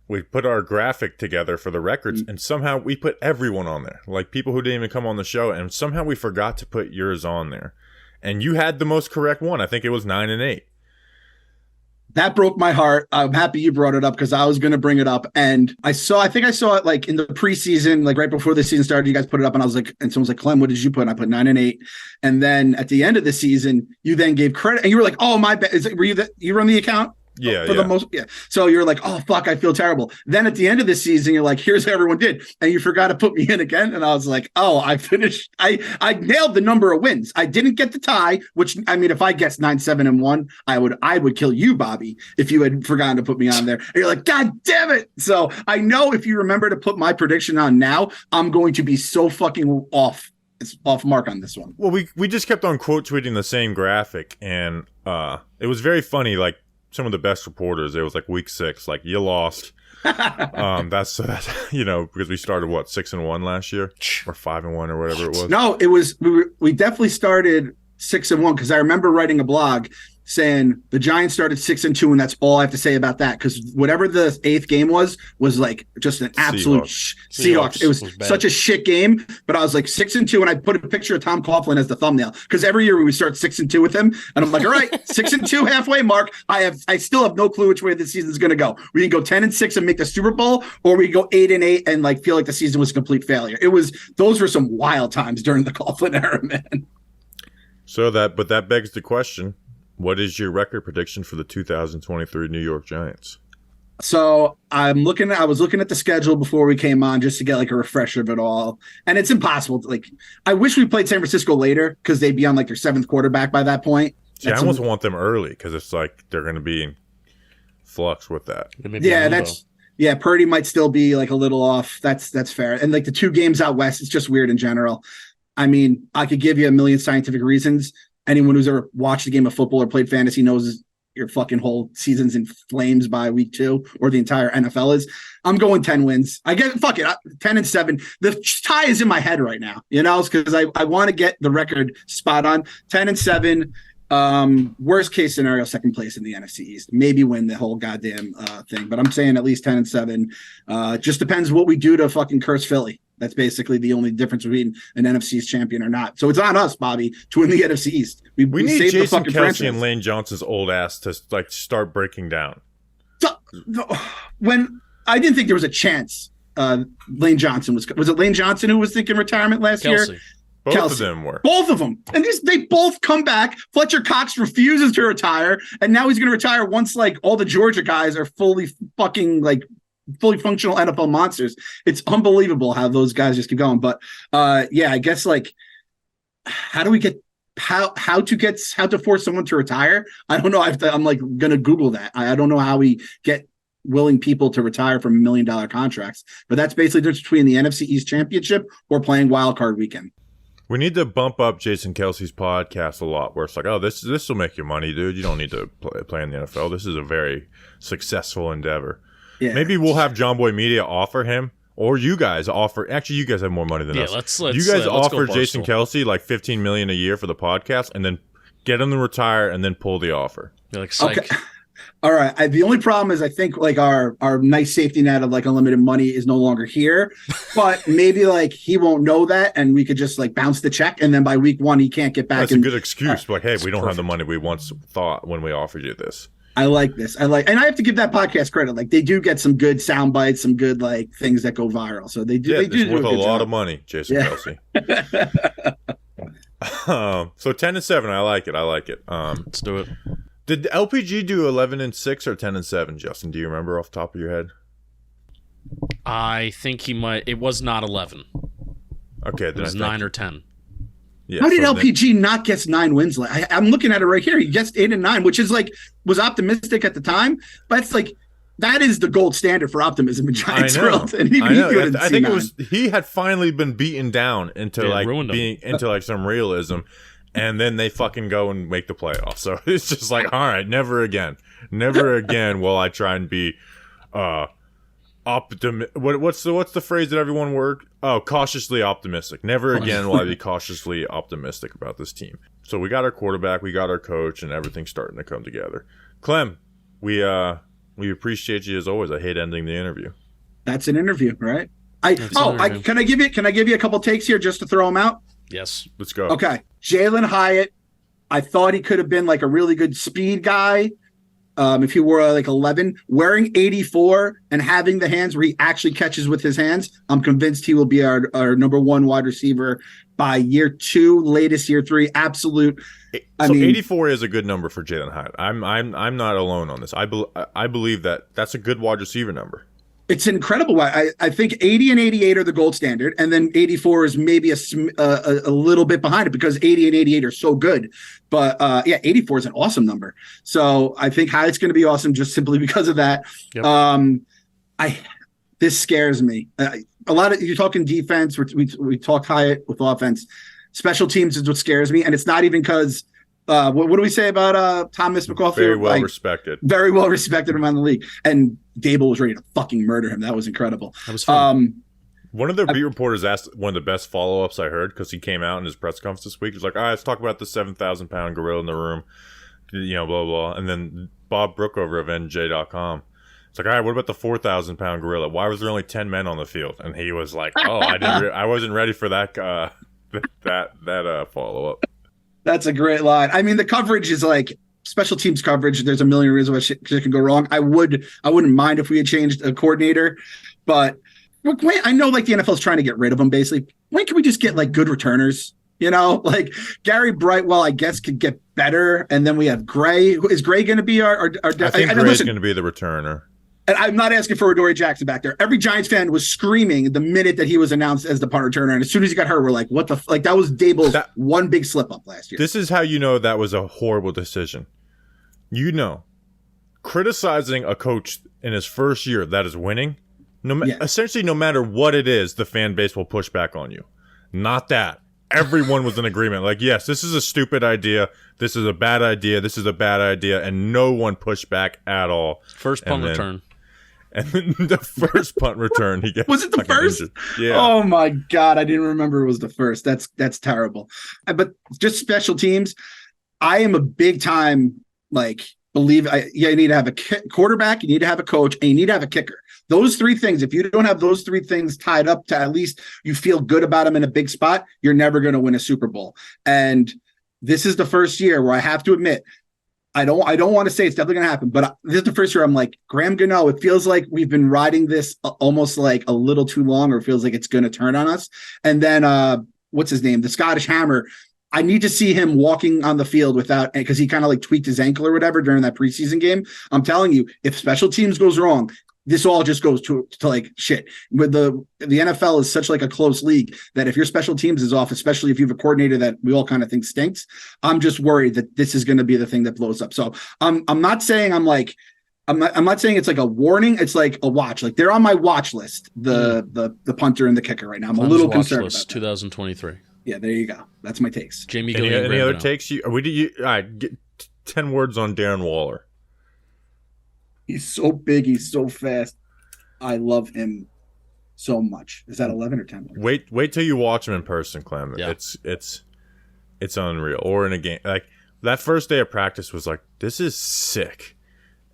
Speaker 1: we put our graphic together for the records, and somehow we put everyone on there, like people who didn't even come on the show, and somehow we forgot to put yours on there. And you had the most correct one. I think it was 9 and 8.
Speaker 3: That broke my heart. I'm happy you brought it up because I was going to bring it up. And I think I saw it like in the preseason, like right before the season started, you guys put it up and I was like, and someone's like, Clem, what did you put? And I put 9 and 8. And then at the end of the season, you then gave credit and you were like, oh, my bad. Were you run the account?
Speaker 1: Yeah,
Speaker 3: for the most, yeah. So you're like, oh fuck, I feel terrible. Then at the end of the season, you're like, here's how everyone did, and you forgot to put me in again. And I was like, oh, I finished. I nailed the number of wins. I didn't get the tie, which I mean, if I guessed 9, 7, and 1, I would kill you, Bobby, if you had forgotten to put me on there. And you're like, God damn it! So I know if you remember to put my prediction on now, I'm going to be so fucking off. It's off mark on this one.
Speaker 1: Well, we just kept on quote tweeting the same graphic, and it was very funny. Like, some of the best reporters, it was like week 6, like, you lost. That's you know, because we started 6-1 last year, or 5-1 or whatever it was.
Speaker 3: No, it was we definitely started 6-1 because I remember writing a blog saying the Giants started 6-2, and that's all I have to say about that. Because whatever the 8th game was like just an absolute Seahawks. It was such a shit game. But I was like 6-2, and I put a picture of Tom Coughlin as the thumbnail because every year we would start 6-2 with him, and I'm like, all right, 6-2 halfway mark. I still have no clue which way the season's going to go. We can go 10-6 and make the Super Bowl, or we can go 8-8 and like feel like the season was a complete failure. Those were some wild times during the Coughlin era, man.
Speaker 1: But that begs the question. What is your record prediction for the 2023 New York Giants?
Speaker 3: So I was looking at the schedule before we came on just to get like a refresher of it all. And it's impossible. I wish we played San Francisco later because they'd be on like their 7th quarterback by that point.
Speaker 1: See, I almost want them early because it's like they're going to be in flux with that.
Speaker 3: Yeah, Purdy might still be like a little off. That's fair. And like the 2 games out west, it's just weird in general. I mean, I could give you a million scientific reasons. Anyone who's ever watched a game of football or played fantasy knows your fucking whole season's in flames by week 2, or the entire NFL is. I'm going 10 wins. I get 10-7. The tie is in my head right now, you know, because I want to get the record spot on. 10-7. Worst case scenario, 2nd place in the NFC East. Maybe win the whole goddamn thing, but I'm saying at least 10-7. Just depends what we do to fucking curse Philly. That's basically the only difference between an NFC East champion or not. So it's on us, Bobby, to win the NFC East. We
Speaker 1: need
Speaker 3: saved
Speaker 1: Jason
Speaker 3: the fucking
Speaker 1: Kelce
Speaker 3: franchise.
Speaker 1: and Lane Johnson's old ass to like start breaking down.
Speaker 3: When I didn't think there was a chance, Lane Johnson was it Lane Johnson who was thinking retirement last year?
Speaker 1: Both of them were.
Speaker 3: Both of them. And they both come back. Fletcher Cox refuses to retire, and now he's going to retire once like all the Georgia guys are fully functional NFL monsters. It's unbelievable how those guys just keep going. But yeah, I guess like how to force someone to retire? I don't know. I'm like going to Google that. I don't know how we get willing people to retire from $1 million contracts, but that's basically the difference between the NFC East Championship or playing wild card weekend.
Speaker 1: We need to bump up Jason Kelce's podcast a lot, where it's like, oh, this will make you money, dude. You don't need to play in the NFL. This is a very successful endeavor. Yeah. Maybe we'll have John Boy Media offer him, or you guys offer. Actually, you guys have more money than us.
Speaker 4: Let's
Speaker 1: you guys offer
Speaker 4: go
Speaker 1: Jason Kelce like $15 million a year for the podcast, and then get him to retire, and then pull the offer.
Speaker 4: You're like, psych.
Speaker 3: Okay. All right. The only problem is I think like our nice safety net of like unlimited money is no longer here, but maybe like he won't know that, and we could just like bounce the check, and then by week 1 he can't get back.
Speaker 1: That's a good excuse. Like, hey, we don't have the money we once thought when we offered you this.
Speaker 3: I like this. And I have to give that podcast credit. Like they do get some good sound bites, some good like things that go viral. So they do.
Speaker 1: Yeah,
Speaker 3: they do
Speaker 1: worth a lot
Speaker 3: job.
Speaker 1: of money, Jason Kelce. So 10-7, I like it.
Speaker 4: Let's do it.
Speaker 1: Did LPG do 11-6 or 10-7, Justin? Do you remember off the top of your head?
Speaker 4: I think he might. It was not 11.
Speaker 1: Okay,
Speaker 4: it was 9 or 10.
Speaker 1: Yeah,
Speaker 3: how did LPG not get 9 wins? I'm looking at it right here. He gets 8 and 9, which is like was optimistic at the time, but it's like that is the gold standard for optimism in Giants world. And
Speaker 1: I think it was he had finally been beaten down into into some realism, and then they fucking go and make the playoffs. So it's just like, all right, never again will I try and be what's the phrase that everyone cautiously optimistic. Never again will I be cautiously optimistic about this team. So we got our quarterback, we got our coach, and everything's starting to come together. Clem, we We appreciate you as always. I hate ending the interview.
Speaker 3: That's an interview, right?
Speaker 2: Interview.
Speaker 3: Can I give you a couple takes here just to throw them out?
Speaker 4: Yes.
Speaker 1: Let's go.
Speaker 3: Okay. Jalen Hyatt. I thought he could have been like a really good speed guy. If he were like 11, wearing 84 and having the hands where he actually catches with his hands, I'm convinced he will be our number one wide receiver by year 2, latest year 3. Absolute.
Speaker 1: So 84 is a good number for Jalen Hyatt. I'm not alone on this. I believe that's a good wide receiver number.
Speaker 3: It's incredible. I think 80 and 88 are the gold standard, and then 84 is maybe a little bit behind it because 80 and 88 are so good. But 84 is an awesome number. So I think Hyatt's going to be awesome just simply because of that. Yep. This scares me. A lot of you're talking defense. We talk Hyatt with offense. Special teams is what scares me, and it's not even because. What do we say about Thomas McCaulfield?
Speaker 1: Very well respected.
Speaker 3: Very well respected around the league. And Dable was ready to fucking murder him. That was incredible.
Speaker 4: That was fun.
Speaker 1: One of the beat reporters asked one of the best follow-ups I heard because he came out in his press conference this week. He's like, all right, let's talk about the 7,000-pound gorilla in the room, blah, blah. And then Bob Brookover of NJ.com. It's like, all right, what about the 4,000-pound gorilla? Why was there only 10 men on the field? And he was like, oh, I wasn't ready for that follow-up.
Speaker 3: That's a great line. I mean, the coverage is like special teams coverage. There's a million reasons why shit can go wrong. I wouldn't mind if we had changed a coordinator, but I know like the NFL is trying to get rid of them. Basically, when can we just get like good returners? You know, like Gary Brightwell, I guess could get better, and then we have Gray. Is Gray going to be our?
Speaker 1: I think Gray's going to be the returner.
Speaker 3: And I'm not asking for Rodarius Jackson back there. Every Giants fan was screaming the minute that he was announced as the punt returner. And as soon as he got hurt, we're like, what the like that was Dable's one big slip up last year.
Speaker 1: This is how you know that was a horrible decision. You know, criticizing a coach in his first year that is winning, essentially no matter what it is, the fan base will push back on you. Not that. Everyone was in agreement. Like, yes, this is a stupid idea. This is a bad idea. This is a bad idea. And no one pushed back at all.
Speaker 4: First punt return.
Speaker 1: And then the first punt return, he gets
Speaker 3: was it the first?
Speaker 1: Injured. Yeah.
Speaker 3: Oh my God, I didn't remember it was the first. That's terrible. But just special teams, I am a big time you need to have a quarterback, you need to have a coach, and you need to have a kicker. Those 3 things. If you don't have those 3 things tied up to at least you feel good about them in a big spot, you're never going to win a Super Bowl. And this is the first year where I have to admit. I don't want to say it's definitely going to happen, but this is the first year I'm like, Graham Gano, it feels like we've been riding this almost like a little too long, or it feels like it's going to turn on us. And then, what's his name? The Scottish Hammer. I need to see him walking on the field without, because he kind of like tweaked his ankle or whatever during that preseason game. I'm telling you, if special teams goes wrong, this all just goes to like shit. With the NFL is such like a close league that if your special teams is off, especially if you have a coordinator that we all kind of think stinks, I'm just worried that this is going to be the thing that blows up. So I'm not saying I'm not saying it's like a warning. It's like a watch. Like they're on my watch list. The punter and the kicker right now. I'm a little concerned. Watch list
Speaker 4: 2023.
Speaker 3: Yeah, there you go. That's my takes.
Speaker 4: Jamie,
Speaker 1: any other takes? All right, get 10 words on Darren Waller.
Speaker 3: He's so big. He's so fast. I love him so much. Is that 11 or 10?
Speaker 1: Wait till you watch him in person, Clem.
Speaker 4: Yeah.
Speaker 1: It's unreal. Or in a game, like that first day of practice was like, this is sick.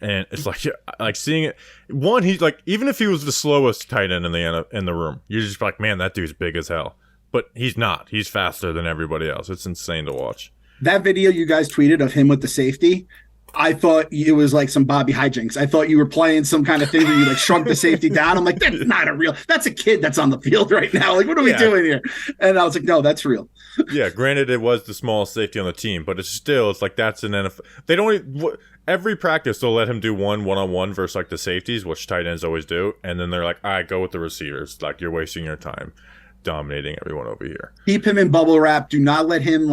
Speaker 1: And it's like seeing it. One, he's like, even if he was the slowest tight end in the room, you're just like, man, that dude's big as hell. But he's not. He's faster than everybody else. It's insane to watch. That
Speaker 3: video you guys tweeted of him with the safety, I thought it was like some Bobby hijinks. I thought you were playing some kind of thing where you like shrunk the safety down. I'm like, that's a kid that's on the field right now. Like, what are we doing here? And I was like, no, that's real.
Speaker 1: Yeah, granted, it was the smallest safety on the team, but it's like that's an NFL. They don't every practice they'll let him do one-on-one versus like the safeties, which tight ends always do, and then they're like, all right, go with the receivers. Like you're wasting your time dominating everyone over here.
Speaker 3: Keep him in bubble wrap. Do not let him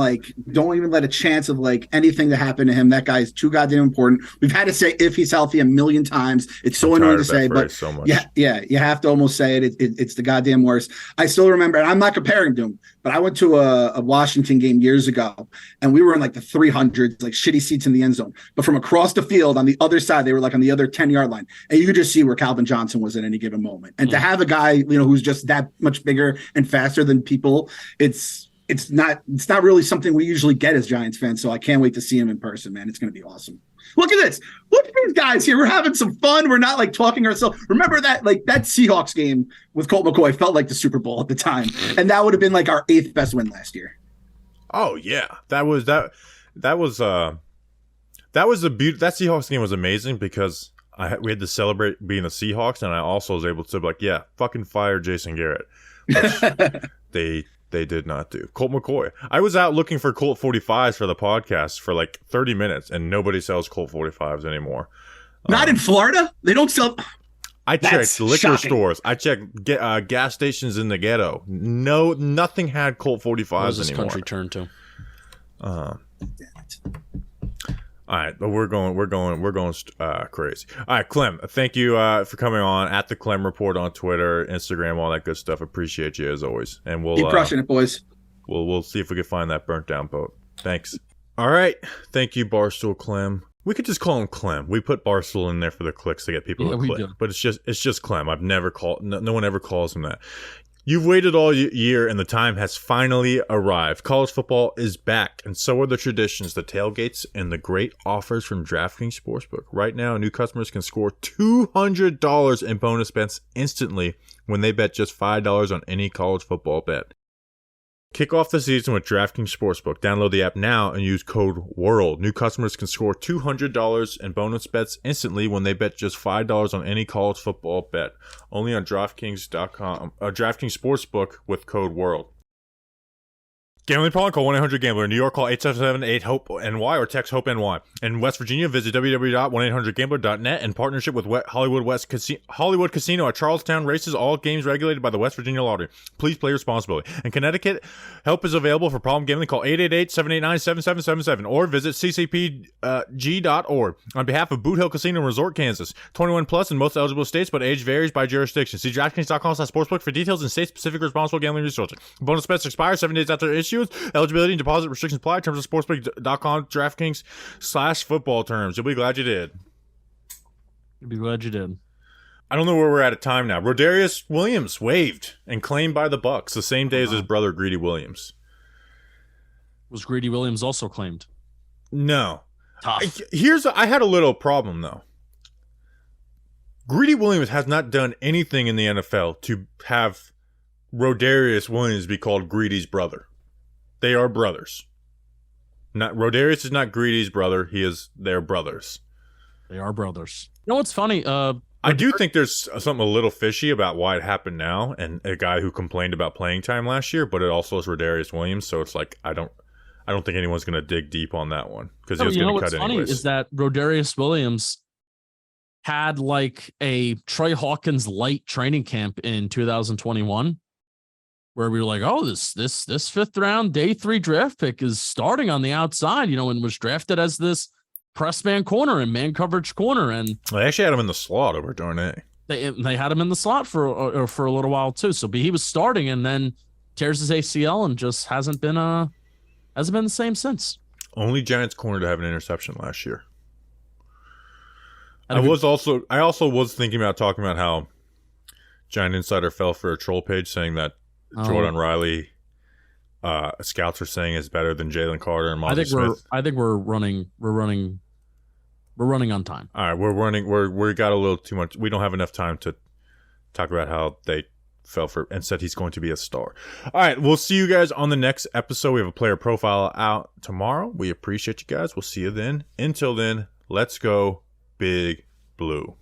Speaker 3: don't even let a chance of anything to happen to him. That guy is too goddamn important. We've had to say if he's healthy a million times. It's so annoying to say, but
Speaker 1: so much.
Speaker 3: Yeah, you have to almost say it. It's the goddamn worst. I still remember, and I'm not comparing to him, but I went to a Washington game years ago, and we were in like the 300s, like shitty seats in the end zone. But from across the field on the other side, they were like on the other 10-yard line, and you could just see where Calvin Johnson was at any given moment. And to have a guy, who's just that much bigger and faster than people, it's not really something we usually get as Giants fans. So I can't wait to see him in person, man. It's going to be awesome. Look at this. Look at these guys here. We're having some fun. We're not like talking ourselves. Remember that that Seahawks game with Colt McCoy felt like the Super Bowl at the time. And that would have been like our 8th best win last year.
Speaker 1: Oh yeah. That Seahawks game was amazing because we had to celebrate being the Seahawks, and I also was able to be like, yeah, fucking fire Jason Garrett. Which they did not do. Colt McCoy. I was out looking for Colt 45s for the podcast for like 30 minutes, and nobody sells Colt 45s anymore.
Speaker 3: Not in Florida? They don't sell.
Speaker 1: I
Speaker 3: That's
Speaker 1: checked liquor
Speaker 3: shocking.
Speaker 1: stores. I checked gas stations in the ghetto. No, nothing had Colt 45s
Speaker 4: What does this
Speaker 1: anymore.
Speaker 4: country turn to?
Speaker 1: All right, but we're going crazy. All right, Clem, thank you for coming on at the Clem Report on Twitter, Instagram, all that good stuff. Appreciate you as always, and we'll
Speaker 3: Keep crushing it, boys.
Speaker 1: We'll see if we can find that burnt down boat. Thanks. All right, thank you, Barstool Clem. We could just call him Clem. We put Barstool in there for the clicks to get people to click, but it's just Clem. I've never called. No one ever calls him that. You've waited all year, and the time has finally arrived. College football is back, and so are the traditions, the tailgates, and the great offers from DraftKings Sportsbook. Right now, new customers can score $200 in bonus bets instantly when they bet just $5 on any college football bet. Kick off the season with DraftKings Sportsbook. Download the app now and use code WORLD. New customers can score $200 in bonus bets instantly when they bet just $5 on any college football bet. Only on DraftKings.com, DraftKings Sportsbook with code WORLD. Gambling problem? Call 1-800-GAMBLER. In New York, call 877-8-HOPE-NY or text HOPE-NY. In West Virginia, visit www.1800gambler.net in partnership with Hollywood Casino at Charlestown Races. All games regulated by the West Virginia Lottery. Please play responsibly. In Connecticut, help is available for problem gambling. Call 888-789-7777 or visit ccpg.org. On behalf of Boot Hill Casino and Resort, Kansas. 21 plus in most eligible states, but age varies by jurisdiction. See DraftKings.com/sportsbook for details and state-specific responsible gambling resources. Bonus bets expire 7 days after issue. Eligibility and deposit restrictions apply. Terms of sportsbook.com, DraftKings/football terms. You'll be glad you did.
Speaker 2: You'll be glad you did.
Speaker 1: I don't know where we're at time now. Rodarius Williams waived and claimed by the Bucs the same day as his brother Greedy Williams.
Speaker 2: Was Greedy Williams also claimed?
Speaker 1: No.
Speaker 2: Tough.
Speaker 1: I had a little problem though. Greedy Williams has not done anything in the NFL to have Rodarius Williams be called Greedy's brother. They are brothers. Rodarius is not Greedy's brother. He is their brothers.
Speaker 2: They are brothers. You know what's funny?
Speaker 1: I do think there's something a little fishy about why it happened now, and a guy who complained about playing time last year, but it also is Rodarius Williams, so it's like I don't think anyone's going to dig deep on that one because he was going to cut anyways.
Speaker 2: Funny is that Rodarius Williams had like a Trey Hawkins light training camp in 2021. Where we were like, oh, this 5th round day 3 draft pick is starting on the outside, and was drafted as this press man corner and man coverage corner, and
Speaker 1: they actually had him in the slot over Darnay.
Speaker 2: They had him in the slot for a little while too. So he was starting and then tears his ACL and just hasn't been the same since.
Speaker 1: Only Giants corner to have an interception last year. I also was thinking about talking about how Giant Insider fell for a troll page saying that Jordan Riley scouts are saying is better than Jalen Carter and Mozzie Smith.
Speaker 2: I think we're running on time.
Speaker 1: All right, we're running. We got a little too much. We don't have enough time to talk about how they fell for and said he's going to be a star. All right, we'll see you guys on the next episode. We have a player profile out tomorrow. We appreciate you guys. We'll see you then. Until then, let's go Big Blue.